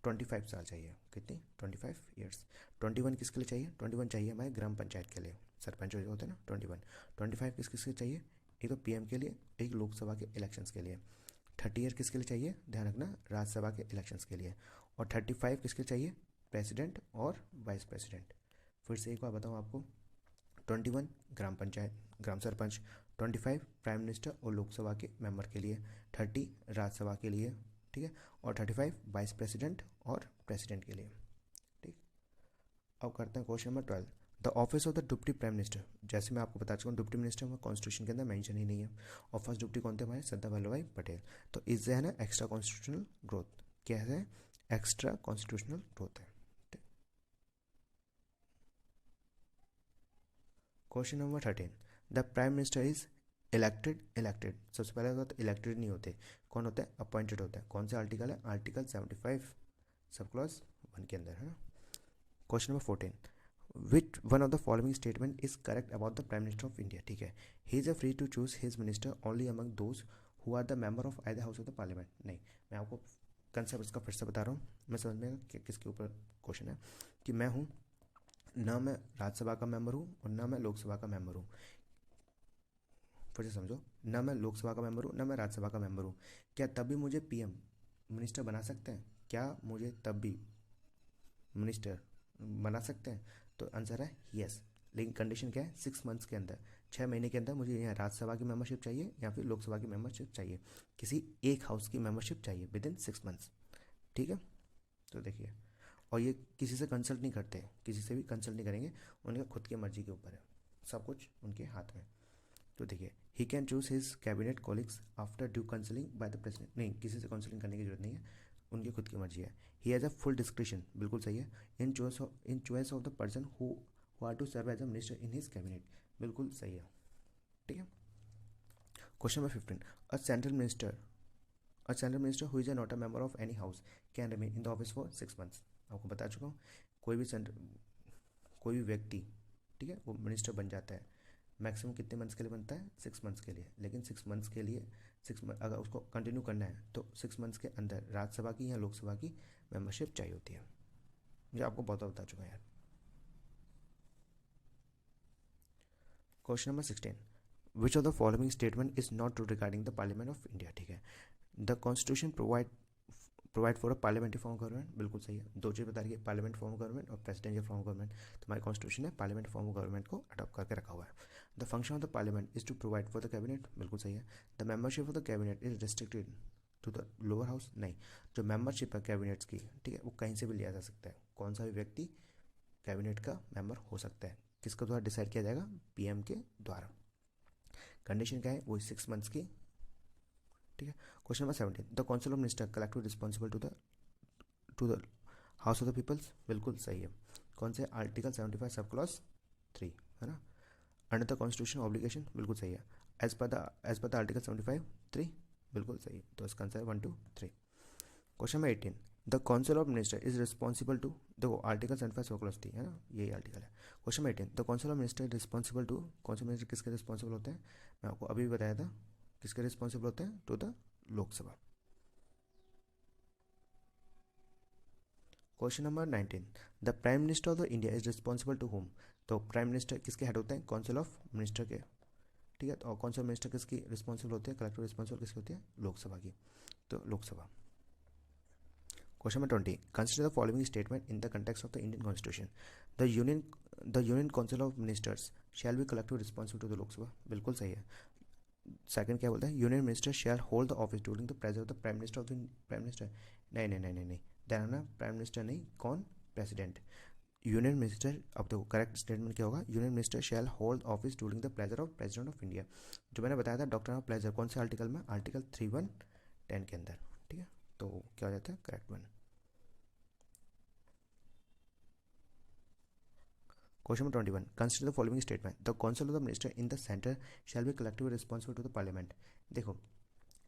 S1: 25 साल चाहिए, कितनी, 25 ईयर्स। 21 किसके लिए चाहिए, 21 चाहिए हमारे ग्राम पंचायत के लिए, सरपंच जो होते हैं ना, 25 किसके चाहिए, एक तो पीएम के लिए, एक लोकसभा के इलेक्शंस के लिए। 30 ईयर किसके लिए चाहिए, ध्यान रखना राज्यसभा के इलेक्शंस के लिए। और 35 किसके लिए चाहिए, प्रेसिडेंट और वाइस प्रेसिडेंट। फिर से एक बार बताऊँ आपको, 21 ग्राम पंचायत, ग्राम सरपंच, 25 प्राइम मिनिस्टर और लोकसभा के मेंबर के लिए, 30 राज्यसभा के लिए, ठीक है, और 35 वाइस प्रेसिडेंट और प्रेसिडेंट के लिए, ठीक। अब करते हैं question number 12। The office of the deputy prime minister. जैसे मैं आपको बता चुका हूँ डिप्टी मिनिस्टर में कॉन्स्टिट्यूशन के अंदर मेंशन ही नहीं है। और फर्स्ट डिप्टी कौन थे हमारे, सरदार वल्लभ भाई पटेल। तो इससे है ना एक्स्ट्रा कॉन्स्टिट्यूशनल ग्रोथ, क्या है, एक्स्ट्रा कॉन्स्टिट्यूशनल ग्रोथ है। Question number 13। The prime minister is elected. सबसे पहले होता है इलेक्टेड नहीं होते, कौन होता है, अपॉइंटेड होता है। कौन सा आर्टिकल है, आर्टिकल 75 सब क्लॉज 1 के अंदर है ना। Question number 14। Which one of the following statement is correct about the prime minister of India. ठीक है, he is a free to choose his minister only among those who are the member of either house of the parliament. नहीं, मैं आपको कंसेप्ट इसका फिर से बता रहा हूँ, मैं समझ में कि किसके ऊपर क्वेश्चन है। कि मैं हूँ ना, मैं राज्यसभा का मेंबर हूँ और ना मैं लोकसभा का मेंबर हूँ। फिर से समझो, ना मैं लोकसभा का मेंबर हूँ ना मैं राज्यसभा का मेंबर हूँ। क्या तब भी मुझे पीएम मिनिस्टर बना सकते हैं, क्या मुझे तब भी मिनिस्टर बना सकते हैं, तो आंसर है यस। लेकिन कंडीशन क्या है, 6 मंथ्स के अंदर, 6 महीने के अंदर मुझे यहाँ राज्यसभा की मेंबरशिप चाहिए या फिर लोकसभा की मेंबरशिप चाहिए, किसी एक हाउस की मेंबरशिप चाहिए विद इन 6 मंथ्स। ठीक है, तो देखिए, और ये किसी से कंसल्ट नहीं करते, किसी से भी कंसल्ट नहीं करेंगे, उनका खुद की मर्जी के ऊपर है, सब कुछ उनके हाथ में। तो देखिए, he can choose his cabinet colleagues after due counselling by the president. नहीं, किसी से काउंसलिंग करने की जरूरत नहीं है, उनकी खुद की मर्जी है। He has a full description, बिल्कुल सही है, in choice of the person who who are to serve as a minister in his cabinet, बिल्कुल सही है, ठीक है। Question number 15, a central minister who is not a member of any house can remain in the office for 6 months। आपको बता चुका हूँ, कोई भी व्यक्ति, ठीक है, वो मिनिस्टर बन जाता है, मैक्सिमम कितने मंथ्स के लिए बनता है, 6 months के लिए। लेकिन 6 months के लिए अगर उसको कंटिन्यू करना है तो 6 months के अंदर राज्यसभा की या लोकसभा की मेंबरशिप चाहिए होती है। मुझे आपको बहुत बता चुका है यार। Question number 16, which of the following statement is not true regarding the parliament of India, ठीक है। The constitution provide for a parliamentary form government, बिल्कुल सही है। दो चीज़ बता रही है, पार्लियामेंट फॉर्म गवर्नमेंट और प्रेसिडेंशियल फॉर्म गवर्नमेंट। तो हमारी कॉन्स्टिट्यूशन ने पार्लियामेंट फॉर्म गवर्नमेंट को अडॉप्ट करके रखा हुआ है। The function of the parliament is to provide for the cabinet, बिल्कुल सही है। The membership of the cabinet is restricted to the lower house, नहीं। जो मेंबरशिप है कैबिनेट्स की, ठीक है, वो कहीं से भी लिया जा सकता है। कौन सा भी व्यक्ति कैबिनेट का मेंबर हो सकता है, किसके द्वारा डिसाइड किया जाएगा, पीएम के द्वारा। कंडीशन क्या है, वो 6 months की, ठीक है। Question number 17, the council of minister collective responsible to the house of the people, बिल्कुल सही है। कौन से, आर्टिकल 75 सब क्लॉज 3, है ना। अंडर द कॉन्स्टिट्यूशन ऑब्लिगेशन, बिल्कुल सही है। एज पर द आर्टिकल 75 3, बिल्कुल सही। तो इसका answer 1 2 3। Question number 18, the council of minister is responsible to, देखो आर्टिकल 75 सब क्लॉज 3 है ना, यही आर्टिकल है। Question number 18, the council of minister is responsible to, कौन से मिनिस्टर किसके रिस्पॉन्सिबल होते हैं, मैं आपको अभी भी बताया था, किसके रिस्पॉन्सिबल होते हैं, to the Lok Sabha. Question number 19, the prime minister of the India is responsible to home, तो प्राइम मिनिस्टर किसके हेड होते हैं, काउंसिल ऑफ मिनिस्टर के, ठीक है। और काउंसिल ऑफ मिनिस्टर किसकी रिस्पॉन्सिबल होते हैं, कलेक्टिव रिस्पॉन्सिबल किसकी होती है, लोकसभा की, तो Lok Sabha. Question number 20, consider the following statement in the context of the Indian constitution, the union council of ministers shall be collective responsible to the Lok Sabha, बिल्कुल सही है। सेकंड क्या बोलता है, union minister shall hold the office during the presence of the prime minister of the prime minister, नहीं नहीं नहीं नहीं नहीं, देना ना, प्राइम मिनिस्टर नहीं, कौन, प्रेसिडेंट। यूनियन मिनिस्टर, अब देखो करेक्ट स्टेटमेंट क्या होगा, union minister shall hold office during the pleasure of president of India. जो मैंने बताया था डॉक्टर ऑफ प्लेजर, कौन से आर्टिकल में, आर्टिकल 3110 के अंदर, ठीक है। तो क्या हो जाता है, correct one. Question number 21, consider the following statement, the council of the minister in the centre shall be collectively responsible to the parliament. देखो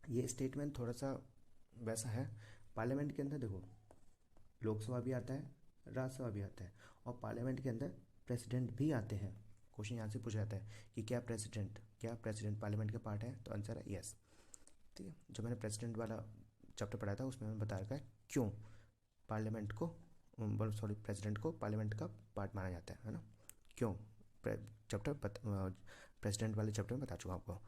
S1: ये स्टेटमेंट थोड़ा सा वैसा है, पार्लियामेंट के अंदर देखो लोकसभा भी आता है, राज्यसभा भी आता है, और पार्लियामेंट के अंदर प्रेसिडेंट भी आते हैं। क्वेश्चन यहाँ से पूछा जाता है कि क्या प्रेसिडेंट पार्लियामेंट का पार्ट है, तो आंसर है यस, ठीक है। जो मैंने प्रेसिडेंट वाला चैप्टर पढ़ा था उसमें मैंने बता रखा है क्यों पार्लियामेंट को, सॉरी प्रेसिडेंट को पार्लियामेंट का पार्ट माना जाता है ना, क्यों, चैप्टर प्रेसिडेंट वाले चैप्टर में बता चुका आपको।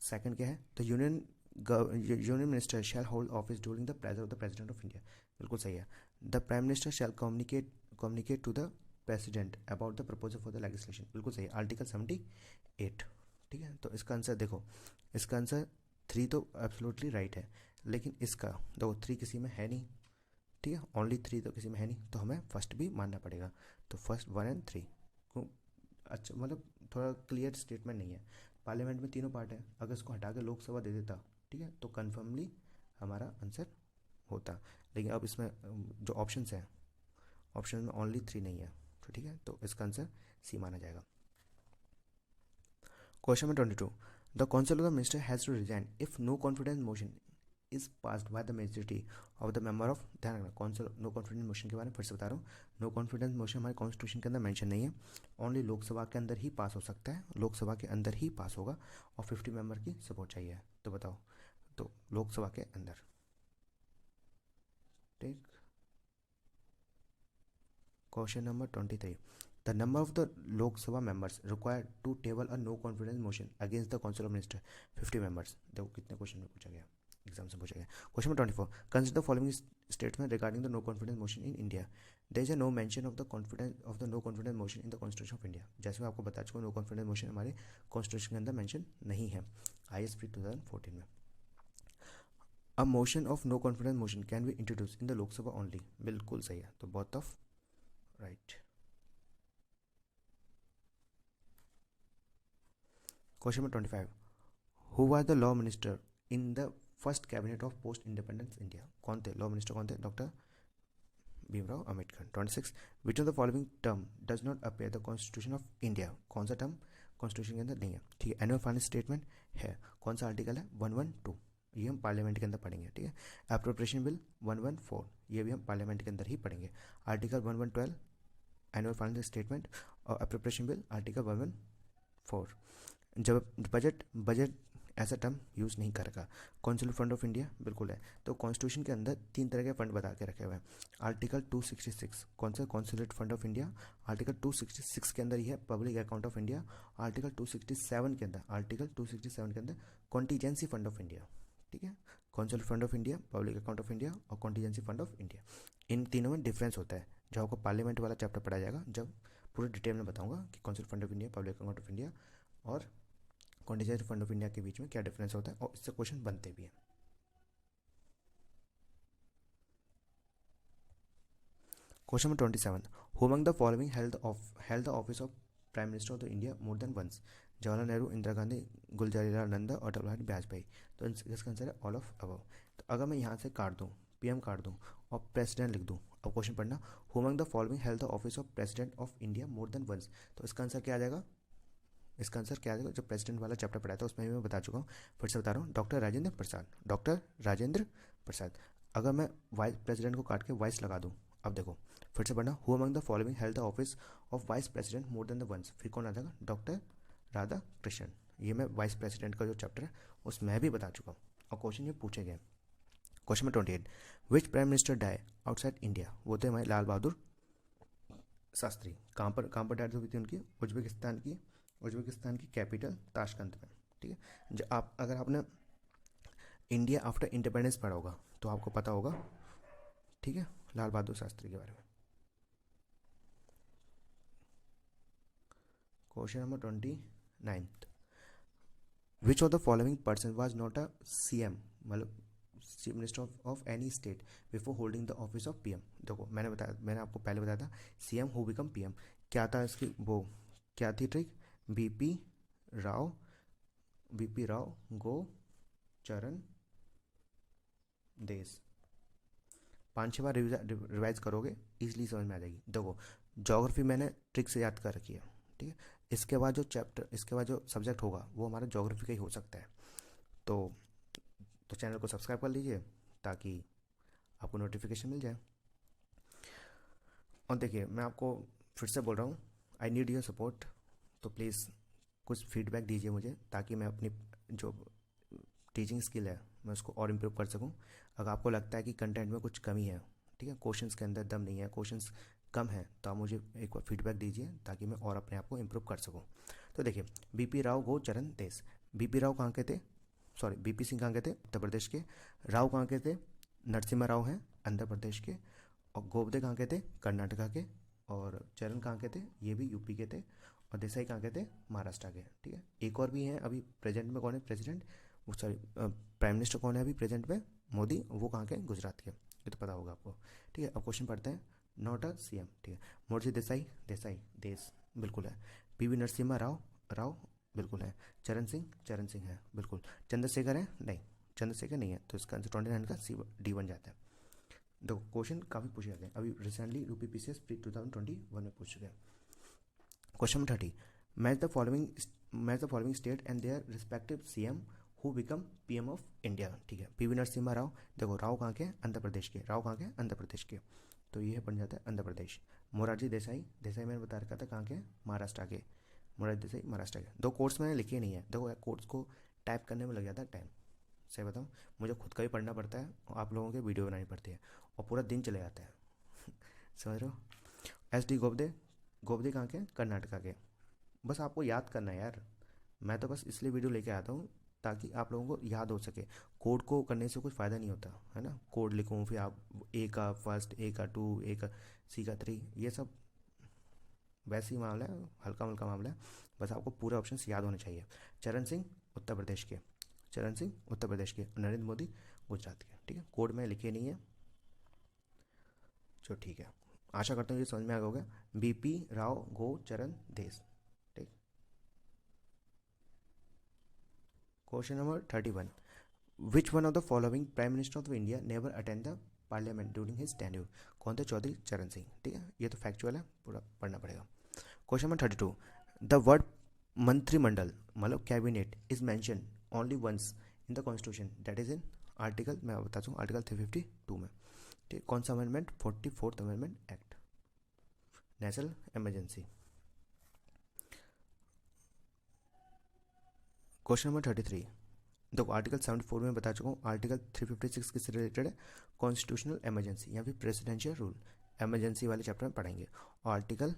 S1: सेकंड क्या है, तो union minister shall hold office during the pleasure of the president of India, बिल्कुल सही है। The prime minister shall communicate to the president about the proposal for the legislation, बिल्कुल सही है, आर्टिकल 78, ठीक है। तो इसका आंसर देखो, इसका आंसर 3 तो एब्सोल्युटली राइट है, लेकिन इसका देखो 3 किसी में है नहीं, ठीक है, ओनली 3 तो किसी में है नहीं, तो हमें फर्स्ट भी मानना पड़ेगा। तो फर्स्ट 1 और 3, अच्छा मतलब थोड़ा क्लियर स्टेटमेंट नहीं है। पार्लियामेंट में तीनों पार्ट है, अगर इसको हटा के लोकसभा दे देता, ठीक है, तो कन्फर्मली हमारा आंसर होता। लेकिन अब इसमें जो ऑप्शंस हैं, ऑप्शन में ओनली 3 नहीं है, तो ठीक है, तो इसका आंसर सी माना जाएगा। Question number 22, the council of the minister has to resign if no confidence motion is passed by the majority of the member of, ध्यान रखना कौन नो कॉन्फिडेंस मोशन के बारे में फिर से बता रहा हूँ। नो कॉन्फिडेंस मोशन हमारे कॉन्स्टिट्यूशन के अंदर मेंशन नहीं है, ओनली लोकसभा के अंदर ही पास हो सकता है, लोकसभा के अंदर ही पास होगा, और 50 मेंबर की सपोर्ट चाहिए। तो बताओ, तो लोकसभा के अंदर, ठीक। Question number 23, the number of the Lok Sabha members required to table a no confidence motion against the council of minister, 50 members. देखो कितने क्वेश्चन में पूछा गया, एग्जाम से पूछा गया। Question number 24, consider the following statement regarding the no confidence motion in India, there is a no mention of the no confidence motion in the constitution of India. जैसे मैं आपको बता चुका हूँ, नो कॉन्फिडेंस मोशन हमारे कॉन्स्टिट्यूशन के अंदर मेंशन नहीं है, ISP 2014 में। A motion of no confidence motion can be introduce in the Lok Sabha only, बिल्कुल सही है, तो both of right. Question number 25, who was the law minister in the first cabinet of post independence India, कौन थे लॉ मिनिस्टर, कौन थे, doctor Bhimrao Ambedkar. 26 which of the following term does not appear the constitution of India, कौन सा टर्म कॉन्स्टिट्यूशन के अंदर नहीं है, ठीक है। एनुअल फाइनेंस स्टेटमेंट है, कौन सा आर्टिकल है 112, ये हम पार्लियामेंट के अंदर पढ़ेंगे, ठीक है। अप्रोप्रिएशन बिल 114, ये भी हम पार्लियामेंट के अंदर ही पढ़ेंगे। आर्टिकल 112 एनुअल फाइनेंस स्टेटमेंट और अप्रोप्रिएशन बिल आर्टिकल 114। जब बजट ऐसा टर्म यूज़ नहीं करेगा। कॉन्सुलर फंड ऑफ इंडिया बिल्कुल है। तो कॉन्स्टिट्यूशन के अंदर 3 तरह के फंड बता के रखे हुए हैं। आर्टिकल 266 कौन सा, consulate fund of India. Article 266 के अंदर ही है public account of India. Article 267 के अंदर कॉन्टीजेंसी फंड ऑफ इंडिया, ठीक है। Consular fund of India, public account of India और कॉन्टीजेंसी फंड ऑफ इंडिया, इन तीनों में डिफरेंस होता है, जो आपको पार्लियामेंट वाला चैप्टर पढ़ा जाएगा, जब पूरे डिटेल में बताऊंगा कि consular fund of India, public account of India और कॉन्टीजेंसी फंड ऑफ इंडिया के बीच में क्या डिफरेंस होता है और इससे क्वेश्चन बनते भी हैं। Question number 27, who among the following held the office of prime minister of the India more than once. Jawaharlal Nehru, Indira Gandhi, Gulzarilal Nanda और डब्ल्यू वाजपेयी। तो इसका आंसर है ऑल ऑफ अबव। तो अगर मैं यहाँ से काट दूँ, पीएम काट दूँ और प्रेसिडेंट लिख दूँ, अब क्वेश्चन पढ़ना, who among the following held the office of president of India more than once. तो इसका आंसर क्या आ जाएगा, इसका आंसर क्या आएगा, जो प्रेसिडेंट वाला चैप्टर पढ़ाया था उसमें भी मैं बता चुका हूँ, फिर से बता रहा हूँ, डॉक्टर राजेंद्र प्रसाद। अगर मैं वाइस प्रेसिडेंट को काट के वाइस लगा दूँ, अब देखो फिर से पढ़ना, who among the following held the office of vice president more than the ones, फिर कौन आ जाएगा, डॉक्टर राधा कृष्णन। ये मैं वाइस प्रेसिडेंट का जो चैप्टर है उसमें भी बता चुका हूँ और क्वेश्चन ये पूछे गए। Question number 28, which prime minister die outside India. वो थे हमारे लाल बहादुर शास्त्री। कहाँ पर डेथ हुई थी उनकी, उज्बेकिस्तान की कैपिटल ताशकंद में, ठीक है। जो अगर आपने इंडिया आफ्टर इंडिपेंडेंस पढ़ा होगा तो आपको पता होगा, ठीक है, लाल बहादुर शास्त्री के बारे में। Question number 29, which of the following person was not a CM, मतलब chief minister of any state before holding the office of PM. देखो मैंने आपको पहले बताया था सीएम हु बिकम पीएम, क्या था इसकी, वो क्या थी ट्रिक, बीपी राव गो चरण देश। 5-6 बार रिवाइज करोगे इजीली समझ में आ जाएगी। देखो ज्योग्राफी मैंने ट्रिक से याद कर रखी है, ठीक है। इसके बाद जो सब्जेक्ट होगा वो हमारा ज्योग्राफी का ही हो सकता है। तो चैनल को सब्सक्राइब कर लीजिए ताकि आपको नोटिफिकेशन मिल जाए। और देखिए मैं आपको फिर से बोल रहा हूँ, आई नीड योर सपोर्ट, तो प्लीज़ कुछ फीडबैक दीजिए मुझे ताकि मैं अपनी जो टीचिंग स्किल है मैं उसको और इम्प्रूव कर सकूं। अगर आपको लगता है कि कंटेंट में कुछ कमी है, ठीक है, क्वेश्चंस के अंदर दम नहीं है, क्वेश्चंस कम है, तो आप मुझे एक बार फीडबैक दीजिए ताकि मैं और अपने आप को इम्प्रूव कर सकूं। तो देखिए बीपी राव गो चरण देश, बीपी राव कहाँ के थे, सॉरी बीपी सिंह कहाँ के थे, उत्तर प्रदेश के। राव कहाँ के थे, नरसिम्हा राव हैं आंध्र प्रदेश के। और गोवदे कहाँ के थे, कर्नाटका के। और चरण कहाँ के थे, ये भी यूपी के थे। और देसाई कहाँ के थे, महाराष्ट्र के, ठीक है। एक और भी हैं अभी प्रेजेंट में, कौन है प्रेसिडेंट, वो सॉरी प्राइम मिनिस्टर कौन है अभी प्रेजेंट में, मोदी, वो कहाँ के, गुजरात के, ये तो पता होगा आपको, ठीक है। अब क्वेश्चन पढ़ते हैं, नॉट अ सीएम, ठीक है। मोर्जी देसाई देश बिल्कुल है। पीवी नरसिम्हा राव बिल्कुल है। चरण सिंह है बिल्कुल। चंद्रशेखर है नहीं, चंद्रशेखर नहीं है, तो इसका आंसर 29 का डी बन जाता है। देखो क्वेश्चन काफ़ी पूछे जाते हैं, अभी रिसेंटली यूपी पीसीएस प्री 2021 में पूछ चुके हैं। Question 30, match the following state and their respective CM who become PM of India, ठीक है। पीवी नरसिम्हा राव, देखो राव कहाँ के, आंध्र प्रदेश के, तो ये बन जाता है आंध्र प्रदेश। मोरारजी देसाई मैंने बता रखा था कहाँ के, महाराष्ट्र के, मोरारजी देसाई महाराष्ट्र के। दो कोर्स मैंने लिखे नहीं है, देखो कोर्स को टाइप करने में लग जाता है टाइम, सही बताऊँ, मुझे खुद का भी पढ़ना पड़ता है और आप लोगों के वीडियो बनानी पड़ती है और पूरा दिन चले जाता है समझ रहे हो। SD गोवदे कहाँ के, कर्नाटका के। बस आपको याद करना है यार, मैं तो बस इसलिए वीडियो लेके आता हूँ ताकि आप लोगों को याद हो सके। कोड को करने से कुछ फ़ायदा नहीं होता है ना, कोड लिखूँ फिर आप ए का फर्स्ट, ए का 2, ए का सी का 3, ये सब वैसे ही मामला है, हल्का मुल्का मामला है, बस आपको पूरे ऑप्शन याद होने चाहिए। चरण सिंह उत्तर प्रदेश के, नरेंद्र मोदी गुजरात के, ठीक है। कोड में लिखे नहीं है, जो ठीक है, आशा करता हूँ ये समझ में आ गया होगा। बीपी राव गो चरण देश, ठीक। Question number 31, which one of the following prime minister of India never attend the parliament during his tenure? कौन थे? चौधरी चरण सिंह। ठीक है, ये तो फैक्चुअल है, पूरा पढ़ना पड़ेगा। क्वेश्चन नंबर 32, द वर्ड मंत्रिमंडल मतलब cabinet is mention only once in the constitution, that is in article, मैं बताता हूँ, आर्टिकल 352 में। ठीक, कौन सा amendment? 44th amendment act, national emergency. Question number 33, देखो आर्टिकल 74 में बता चुका हूँ, आर्टिकल 356 किससे रिलेटेड है? कॉन्स्टिट्यूशनल इमरजेंसी या फिर प्रेसिडेंशियल रूल, इमरजेंसी वाले चैप्टर में पढ़ेंगे। और आर्टिकल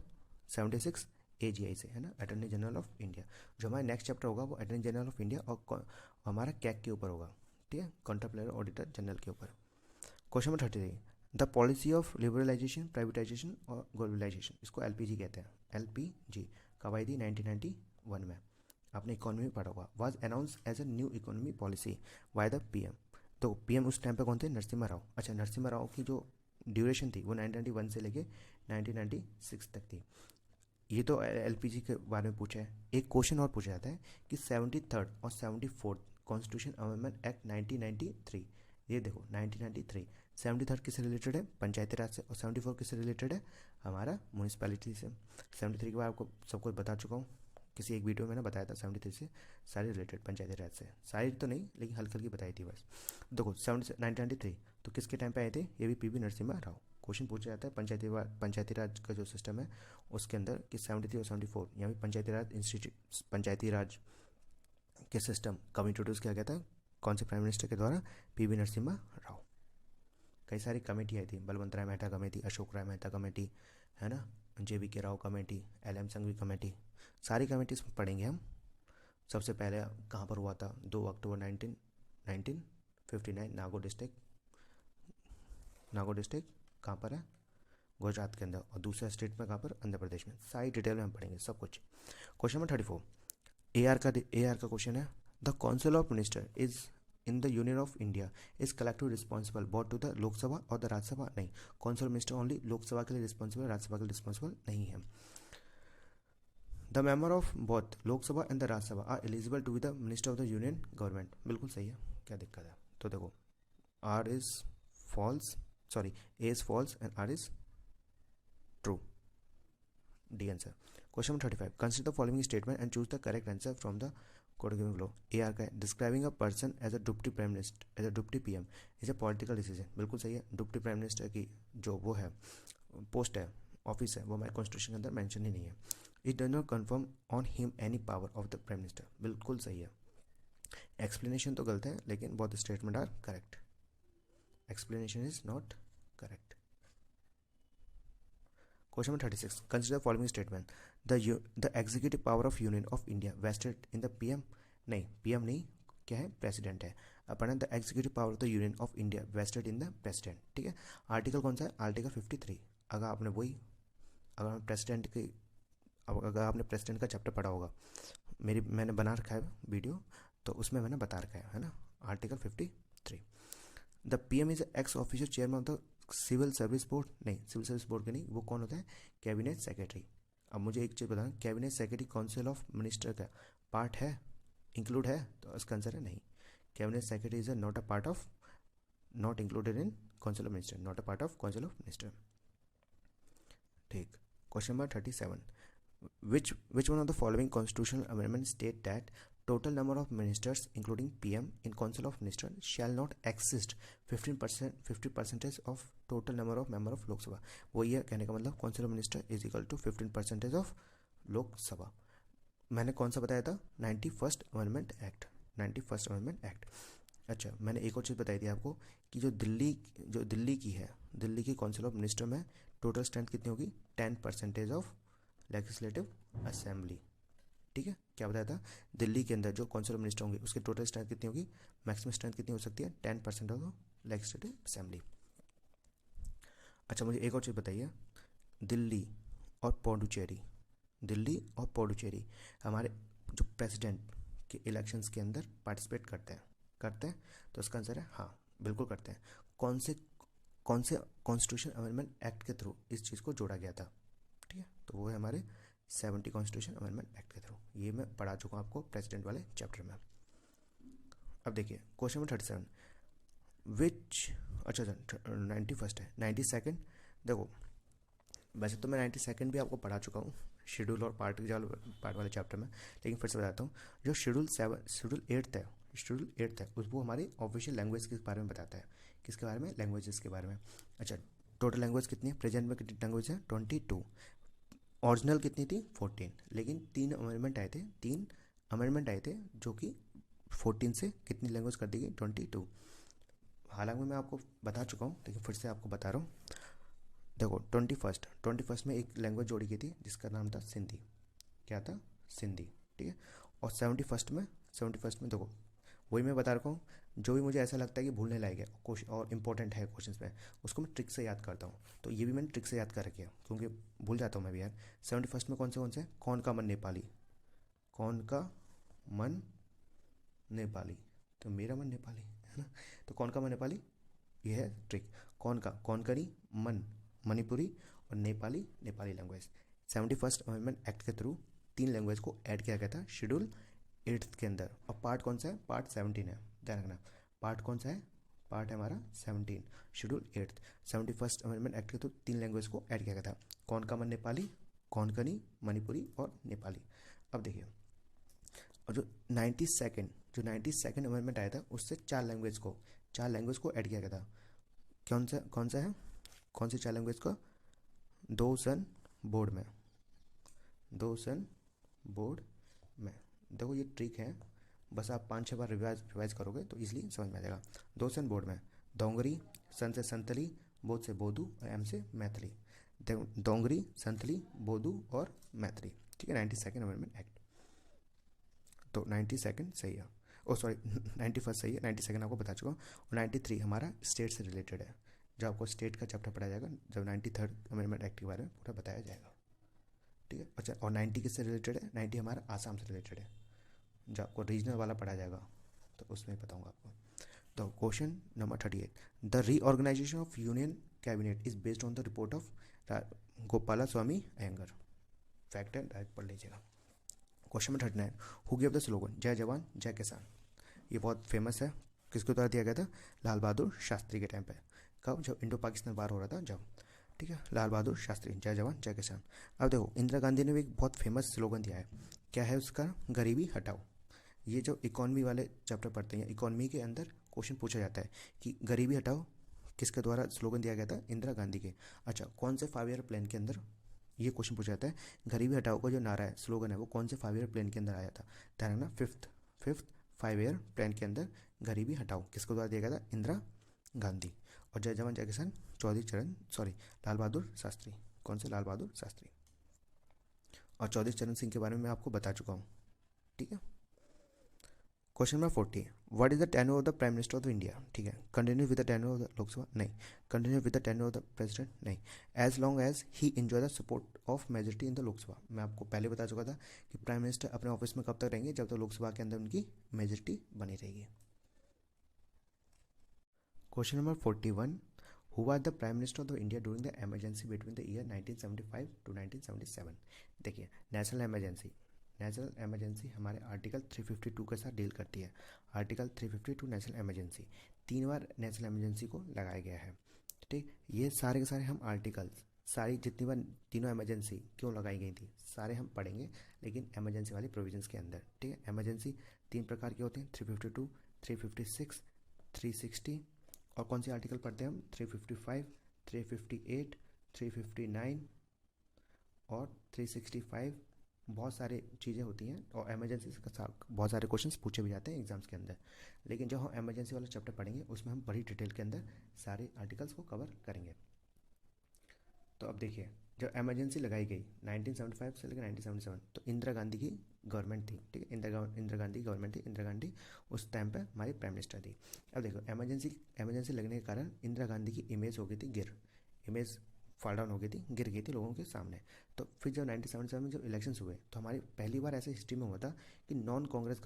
S1: 76 AGI से, है ना, अटॉर्नी जनरल ऑफ इंडिया। जो हमारा नेक्स्ट चैप्टर होगा वो अटॉर्नी जनरल ऑफ इंडिया और हमारा कैग के ऊपर होगा। ठीक है, कंट्रोलर ऑडिटर जनरल के ऊपर। Question number 33, the policy of liberalisation, privatisation और ग्लोबलाइजेशन, इसको LPG कहते हैं। LPG कब आई थी? 1991 में। आपने इकोनॉमी में पढ़ा होगा। Was announce as a new economy policy by the PM। तो PM उस टाइम पे कौन थे? नरसिम्हा राव। अच्छा, नरसिम्हा राव की जो ड्यूरेशन थी वो 1991 से लेके 1996 तक थी। ये तो LPG के बारे में पूछा है। एक क्वेश्चन और पूछा जाता है कि 73rd और 74th कॉन्स्टिट्यूशन अमेंडमेंट एक्ट 1993, ये देखो 1993, 73rd किससे रिलेटेड है? पंचायती राज से। और 74 किससे रिलेटेड है? हमारा म्यूनिसपैलिटी से। 73 के बारे में आपको सब कुछ बता चुका हूँ, किसी एक वीडियो में मैंने बताया था। 73 से सारी रिलेटेड पंचायती राज से, सारी तो नहीं लेकिन हल्की हल्की बताई थी बस। देखो 1993 तो किसके टाइम पे आए थे? ये भी PV नरसिम्हा राव। क्वेश्चन पूछा जाता है पंचायती राज का जो सिस्टम है उसके अंदर कि 73 और 74 यहाँ भी पंचायती राज इंस्टीट्यूट, पंचायती राज के सिस्टम कब इंट्रोड्यूस किया गया था? कौन से प्राइम मिनिस्टर के द्वारा? PV नरसिम्हा राव। कई सारी कमेटी आई थी, बलवंत राय मेहता कमेटी, अशोक राय मेहता कमेटी, है ना, JVK Rao committee, LM Sanghvi committee, सारी कमेटीज पढ़ेंगे हम। सबसे पहले कहाँ पर हुआ था? 2 अक्टूबर 1959 नागौर डिस्ट्रिक्ट कहाँ पर है? गुजरात के अंदर। और दूसरा स्टेट में कहाँ पर? आंध्र प्रदेश में। सारी डिटेल में हम पढ़ेंगे सब कुछ। क्वेश्चन नंबर 34, AR का क्वेश्चन है, the council of minister is in the union of India is collective responsible both to the Lok Sabha और द राज्यसभा? नहीं, council of minister only Lok Sabha के लिए रिस्पॉन्सिबल, राज्यसभा के लिए रिस्पॉन्सिबल नहीं है। The member of both Lok Sabha and the Rajya Sabha are eligible to be the minister of the union government. बिल्कुल सही है, क्या दिक्कत है? तो देखो R is false, sorry A is false and R is true, D answer. Question number 35, consider the following statement and choose the correct answer from the code given below. AR का है, describing a person as a deputy prime minister, as a deputy PM is a political decision. बिल्कुल सही है, डिप्टी प्राइम मिनिस्टर की जो वो है पोस्ट है, ऑफिस है, वो हमारे कॉन्स्टिट्यूशन के अंदर मेंशन ही नहीं है। It does not confirm on him any power of the prime minister. बिल्कुल सही है। एक्सप्लेनेशन तो गलत है लेकिन both statement are correct. Explanation is not correct. Question number 36, consider following statement, the executive power of union of India vested in the PM। नहीं, PM नहीं, क्या है? प्रेसिडेंट है। अपन the executive power of the union of India vested in the president. ठीक है, आर्टिकल कौन सा है? आर्टिकल 53। अगर आपने वही, अगर प्रेसिडेंट की, अगर आपने प्रेसिडेंट का चैप्टर पढ़ा होगा, मैंने बना रखा है वीडियो, तो उसमें मैंने बता रखा है ना, article 53। The PM is ex official chairman of the civil service board. नहीं, सिविल सर्विस बोर्ड के नहीं, वो कौन होता है? Cabinet secretary. अब मुझे एक चीज़ बताना, cabinet secretary council of minister का पार्ट है, इंक्लूड है? तो इसका आंसर है नहीं। Cabinet secretary is not a part of, not included in council of minister, not a part of council of minister. ठीक, question number 37, which one of the following constitutional amendments state that total number of ministers including PM in council of ministers shall not exceed 50% of total number of member of Lok Sabha? वो ये कहने का मतलब council of minister is equal to 15% of लोक सभा। मैंने कौन सा बताया था? 91st amendment act, 91st amendment act. अच्छा, मैंने एक और चीज़ बताई थी आपको कि जो दिल्ली की है, दिल्ली की काउंसिल ऑफ मिनिस्टर में टोटल स्ट्रेंथ कितनी होगी? 10% ऑफ लेजिस्लेटिव असेंबली। ठीक है, क्या बताया था? दिल्ली के अंदर जो काउंसिल ऑफ मिनिस्टर होंगे उसकी टोटल स्ट्रेंथ कितनी होगी? मैक्सिमम स्ट्रेंथ कितनी हो सकती है? 10% ऑफ लेजिस्लेटिव असेंबली। अच्छा, मुझे एक और चीज़ बताइए, दिल्ली और पौडुचेरी हमारे जो प्रेसिडेंट के इलेक्शंस के अंदर पार्टिसिपेट करते हैं? तो इसका आंसर है हाँ, बिल्कुल करते हैं। कौन से कॉन्स्टिट्यूशन अमेंडमेंट एक्ट के थ्रू इस चीज़ को जोड़ा गया था? ठीक है, तो वो है हमारे 70 कॉन्स्टिट्यूशन अमेंडमेंट एक्ट के थ्रू। ये मैं पढ़ा चुका हूँ आपको प्रेसिडेंट वाले चैप्टर में। अब देखिए क्वेश्चन नंबर 37, विच, अच्छा 91 है, 92 देखो, वैसे तो मैं 92 भी आपको पढ़ा चुका हूँ शेड्यूल और पार्ट वाले चैप्टर में, लेकिन फिर से बताता हूँ। जो शेड्यूल एट्थ है उस वो हमारी ऑफिशियल लैंग्वेज के बारे में बताता है। किसके बारे में? लैंग्वेजेस के बारे में। अच्छा, टोटल लैंग्वेज कितनी है? प्रेजेंट में कितनी लैंग्वेज है? 22। ओरिजिनल कितनी थी? 14। लेकिन 3 अमेंडमेंट आए थे जो कि 14 से कितनी लैंग्वेज कर दी गई? 22। हालांकि मैं आपको बता चुका हूँ, लेकिन फिर से आपको बता रहा हूँ। देखो 21 में एक लैंग्वेज जोड़ी गई थी जिसका नाम था सिंधी। क्या था? सिंधी। ठीक है। और 71 में देखो, वही मैं बता रहा हूँ, जो भी मुझे ऐसा लगता है कि भूलने लायक है क्वेश्चन और इंपॉर्टेंट है क्वेश्चन में, उसको मैं ट्रिक से याद करता हूँ। तो ये भी मैंने ट्रिक से याद कर रखी है क्योंकि भूल जाता हूँ मैं भी यार। 71 में कौन से? कौन का मन नेपाली, कौन का मन नेपाली, तो मेरा मन नेपाली है ना। तो कौन का मन नेपाली, ये है ट्रिक। कौन करी मन मणिपुरी, और नेपाली नेपाली लैंग्वेज। 71 एक्ट के थ्रू 3 लैंग्वेज को ऐड किया गया था शेड्यूल एट्थ के अंदर। और पार्ट कौन सा है? पार्ट 17 है, ध्यान रखना। पार्ट कौन सा है? पार्ट है हमारा 17, शेड्यूल एट्थ। 71 एक्ट के थ्रू 3 लैंग्वेज को ऐड किया गया था। कौन का मन नेपाली, कौन कनी मणिपुरी और नेपाली। अब देखिए, और जो 92nd अमेंडमेंट आया था उससे 4 लैंग्वेज को ऐड किया गया था। कौन सा है? कौन सी 4 लैंग्वेज को? दो सन बोर्ड में, देखो ये ट्रिक है, बस आप 5-6 बार रिवाइज करोगे तो इजीली समझ में आ जाएगा। 2 सन बोर्ड में दोंगरी, सन से संतली, बोध से बोधू और एम से मैथिली। देखो दोंगरी, संतली, बोधू और मैथिली। ठीक है, 92nd अमेंडमेंट एक्ट। तो 92 सही है, ओ सॉरी 91 सही है, 92 आपको बता चुका हूँ। और 93 हमारा स्टेट से रिलेटेड है, जो आपको स्टेट का चैप्टर पढ़ाया जाएगा जब 93rd अमेंडमेंट एक्ट के बारे में पूरा बताया जाएगा। ठीक है। अच्छा, और 90 किससे रिलेटेड है? 90 हमारा आसाम से रिलेटेड है, जो आपको रीजनल वाला पढ़ाया जाएगा, तो उसमें बताऊंगा आपको। तो question number 38, the reorganisation of union cabinet is based on the report of Gopala Swami Ayyangar. Fact है, डायरेक्ट पढ़ लीजिएगा। Question number 39, who give the slogan Jai Jawan जय किसान? ये बहुत फेमस है, किसके द्वारा दिया गया था? लाल बहादुर शास्त्री के टाइम पे। कब? जब इंडो पाकिस्तान वार हो रहा था जब। ठीक है, लाल बहादुर शास्त्री, जय जवान जय किसान। अब देखो, इंदिरा गांधी ने भी एक बहुत फेमस स्लोगन दिया है। क्या है उसका? गरीबी हटाओ। ये जो इकोनॉमी वाले चैप्टर पढ़ते हैं, इकोनॉमी के अंदर क्वेश्चन पूछा जाता है कि गरीबी हटाओ किसके द्वारा स्लोगन दिया गया था? इंदिरा गांधी के। अच्छा, कौन से 5 ईयर प्लान के अंदर ये क्वेश्चन पूछा जाता है? गरीबी हटाओ का जो नारा है, स्लोगन है, वो कौन से 5 ईयर प्लान के अंदर आया था? ध्यान रखना, फिफ्थ 5 ईयर प्लान के अंदर गरीबी हटाओ किसके द्वारा दिया गया था? इंदिरा गांधी। और जय जवान जय किसान लाल बहादुर शास्त्री। कौन से? लाल बहादुर शास्त्री। और चौधरी चरण सिंह के बारे में मैं आपको बता चुका हूँ। ठीक है। Question number 40, what is the tenure of the prime minister of India? ठीक है, continue with the tenure of the Lok Sabha? नहीं। Continue with the tenure of the president? नहीं। As long as he enjoy the support of majority in the Lok Sabha. मैं आपको पहले बता चुका था कि प्राइम मिनिस्टर अपने ऑफिस में कब तक रहेंगे? जब तक लोकसभा के अंदर उनकी मेजोरिटी बनी रहेगी। Question number 41, who was the prime minister of India during the emergency between the year 1975 to 1977? देखिए, नेशनल इमरजेंसी हमारे आर्टिकल 352 के साथ डील करती है। आर्टिकल 352 नेशनल इमरजेंसी, 3 बार नेशनल इमरजेंसी को लगाया गया है। ठीक, ये सारे के सारे हम आर्टिकल्स, सारी जितनी बार तीनों इमरजेंसी क्यों लगाई गई थी सारे हम पढ़ेंगे, लेकिन इमरजेंसी वाली प्रोविजंस के अंदर। ठीक है, इमरजेंसी 3 प्रकार के होते हैं, 352, 356, 360। और कौन सी आर्टिकल पढ़ते हैं हम? 355, 358, 359 और 365। बहुत सारी चीज़ें होती हैं और इमरजेंसी का बहुत सारे क्वेश्चंस पूछे भी जाते हैं एग्जाम्स के अंदर। लेकिन जब हम इमरजेंसी वाला चैप्टर पढ़ेंगे उसमें हम बड़ी डिटेल के अंदर सारे आर्टिकल्स को कवर करेंगे। तो अब देखिए, जब इमरजेंसी लगाई गई 1975 से लेकर 1977, तो इंदिरा गांधी की गवर्नमेंट थी। ठीक है, इंदिरा गांधी गवर्नमेंट थी। इंदिरा गांधी उस टाइम पे हमारी प्राइम मिनिस्टर थी। अब देखो, इमरजेंसी लगने के कारण इंदिरा गांधी की इमेज हो गई थी इमेज फॉल डाउन हो गई थी, गिर गई थी लोगों के सामने। तो फिर जब 1977 में जब इलेक्शंस हुए तो हमारी पहली बार ऐसे हिस्ट्री में हुआ था कि नॉन कांग्रेस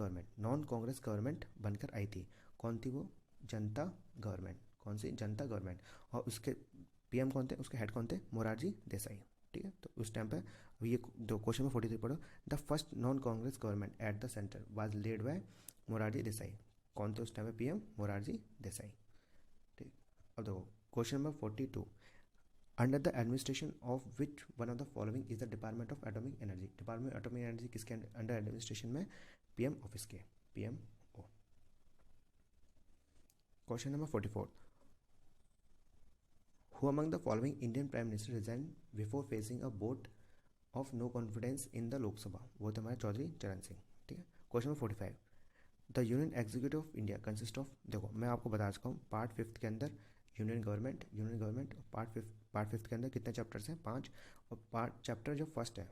S1: गवर्नमेंट बनकर आई थी। कौन थी वो? जनता गवर्नमेंट। कौन सी? जनता गवर्नमेंट। और उसके पीएम कौन थे? उसके हेड कौन थे? मोरारजी देसाई। ठीक है, तो उस टाइम पर ये दो क्वेश्चन में 43 पढ़ो, the first non Congress government at the centre was led by Morarji Desai. कौन थे उस टाइम पे पीएम? मोरारजी देसाई। अब देखो question number 42, under the administration of which one of the following is the department of atomic energy. Department of atomic energy किसके अंडर एडमिनिस्ट्रेशन में? पीएम ऑफिस के, PMO. Question number 44, who among the following Indian prime minister resign before facing a vote of no confidence in the Lok Sabha. वो तो हमारे चौधरी चरण सिंह। ठीक है। Question number 45, the union executive of India consist of, देखो मैं आपको बता चुका हूँ पार्ट 5 के अंदर यूनियन गवर्नमेंट पार्ट फिफ्थ के अंदर कितने चैप्टर्स हैं? 5। और पार्ट चैप्टर जो फर्स्ट है,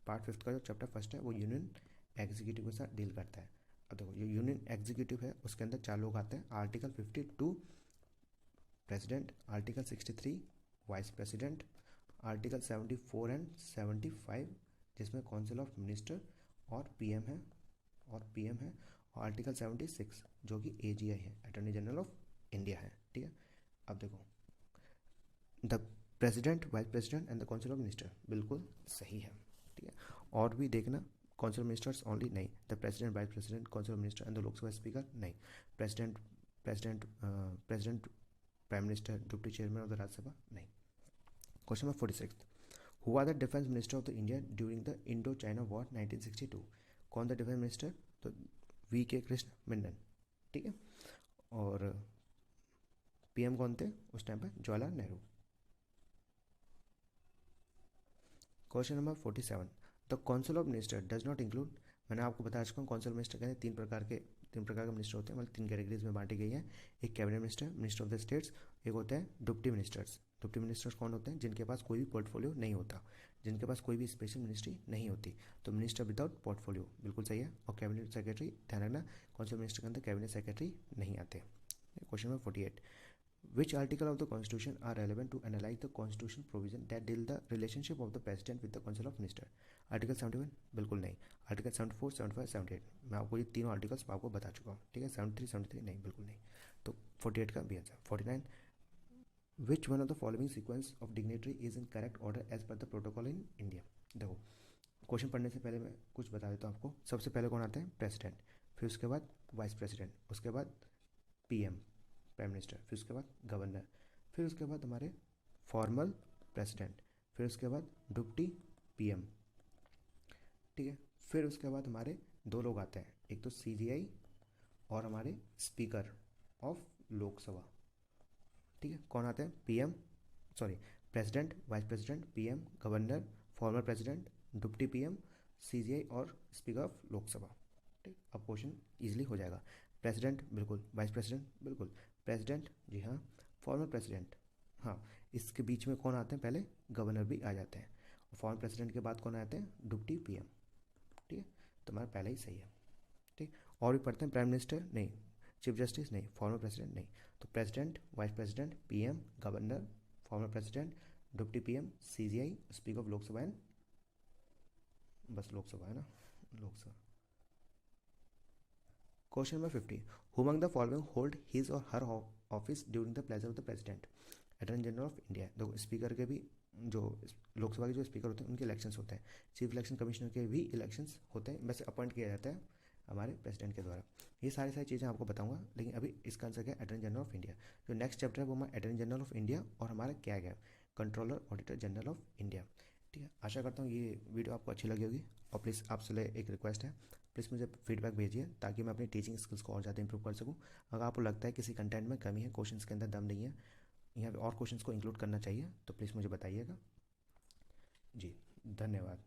S1: पार्ट 5 का जो चैप्टर फर्स्ट है वो यूनियन एग्जीक्यूटिव के साथ डील करता है। अब देखो ये यूनियन एग्जीक्यूटिव है, उसके अंदर 4 लोग आते हैं। Article 52 president, article 63 vice president, article 74 and 75 जिसमें काउंसिल ऑफ मिनिस्टर और पीएम है, और आर्टिकल 76 जो कि एजीआई है, अटॉर्नी जनरल ऑफ इंडिया है। ठीक है। अब देखो the president, vice president and the council of minister, बिल्कुल सही है। ठीक है। और भी देखना, काउंसिल ऑफ मिनिस्टर्स ओनली नहीं, the president, vice president, council of minister and the Lok Sabha speaker नहीं, president prime minister, deputy chairman of the Rajya Sabha नहीं। Question number 46, who are the defence minister of the India during the Indo China war 1962। कौन था डिफेंस मिनिस्टर? तो वी.के. कृष्ण मेनन। ठीक है। और पीएम कौन थे उस टाइम पर? Jawaharlal Nehru. Question number 47, the council of minister does not include, मैंने आपको बता चुका हूँ काउंसिल मिनिस्टर के तीन प्रकार के मिनिस्टर होते हैं, मतलब 3 कैटेगरीज में बांटी गई है। एक cabinet minister, minister of the states, एक होते हैं डिप्टी मिनिस्टर्स। डिप्टी मिनिस्टर्स कौन होते हैं? जिनके पास कोई भी पोर्टफोलियो नहीं होता, जिनके पास कोई भी स्पेशल मिनिस्ट्री नहीं होती, तो मिनिस्टर विदाउट पोर्टफोलियो, बिल्कुल सही है। और कैबिनेट सेक्रेटरी, ध्यान रखना काउंसिल मिनिस्टर के अंदर कैबिनेट सेक्रेटरी नहीं आते। Question number 48, which article of the constitution are relevant to analyze the constitutional provision that deal the relationship of the president with the council of minister? Article 71 बिल्कुल नहीं, आर्टिकल 74, 75, 78 मैं आपको ये तीनों आर्टिकल्स आपको बता चुका हूँ। ठीक है। 73, 73 नहीं, बिल्कुल नहीं। तो 48 का भी आंसर। 49, which one of the following sequence of dignatory is in correct order as per the protocol in India. देखो क्वेश्चन पढ़ने से पहले मैं कुछ बता देता हूँ आपको। सबसे पहले कौन आते हैं? प्रेसिडेंट, फिर उसके बाद वाइस प्रेसिडेंट, उसके बाद पीएम प्राइम मिनिस्टर, फिर उसके बाद गवर्नर, फिर उसके बाद हमारे फॉर्मल प्रेसिडेंट, फिर उसके बाद डिप्टी पीएम। ठीक है। फिर उसके बाद हमारे 2 लोग आते हैं, एक तो सीजीआई और हमारे स्पीकर ऑफ लोकसभा। ठीक है। कौन आते हैं? PM, sorry, president, vice president, PM, governor, former president, deputy PM, CGI और स्पीकर ऑफ लोकसभा। ठीक। अब क्वेश्चन इजीली हो जाएगा। प्रेसिडेंट बिल्कुल, वाइस प्रेसिडेंट बिल्कुल, प्रेसिडेंट जी हाँ, फॉर्मर प्रेसिडेंट हाँ, इसके बीच में कौन आते हैं? पहले गवर्नर भी आ जाते हैं, और फॉर्मर प्रेसिडेंट के बाद कौन आते हैं? Deputy PM. ठीक है। तो हमारा पहले ही सही है। ठीक। और भी पढ़ते हैं, प्राइम मिनिस्टर नहीं, चीफ जस्टिस नहीं, फॉर्मर प्रेसिडेंट नहीं, तो president, vice president, PM, governor, former president, deputy PM, CGI, speaker of Lok Sabha and बस लोकसभा है ना, Lok Sabha. Question number 50, who among the following hold his और हर office during the pleasure of the president. Attorney general of India. देखो स्पीकर के भी, जो लोकसभा के जो स्पीकर होते हैं उनके इलेक्शंस होते हैं, चीफ इलेक्शन कमिश्नर के भी इलेक्शंस होते हैं, वैसे अपॉइंट किया जाता है हमारे प्रेसिडेंट के द्वारा। ये सारी चीज़ें आपको बताऊंगा, लेकिन अभी इसका आंसर क्या है? Attorney general of India. जो नेक्स्ट चैप्टर है वो हमारा अटॉर्नी जनरल ऑफ इंडिया और हमारा क्या है, controller auditor general of India. ठीक है। आशा करता हूँ ये वीडियो आपको अच्छी लगी होगी, और प्लीज़ आपसे एक रिक्वेस्ट है, प्लीज़ मुझे फीडबैक भेजिए ताकि मैं अपनी टीचिंग स्किल्स को और ज़्यादा इंप्रूव कर सकूँ। अगर आपको लगता है किसी कंटेंट में कमी है, क्वेश्चंस के अंदर दम नहीं है, यहाँ पे और क्वेश्चंस को इंक्लूड करना चाहिए, तो प्लीज़ मुझे बताइएगा। जी धन्यवाद।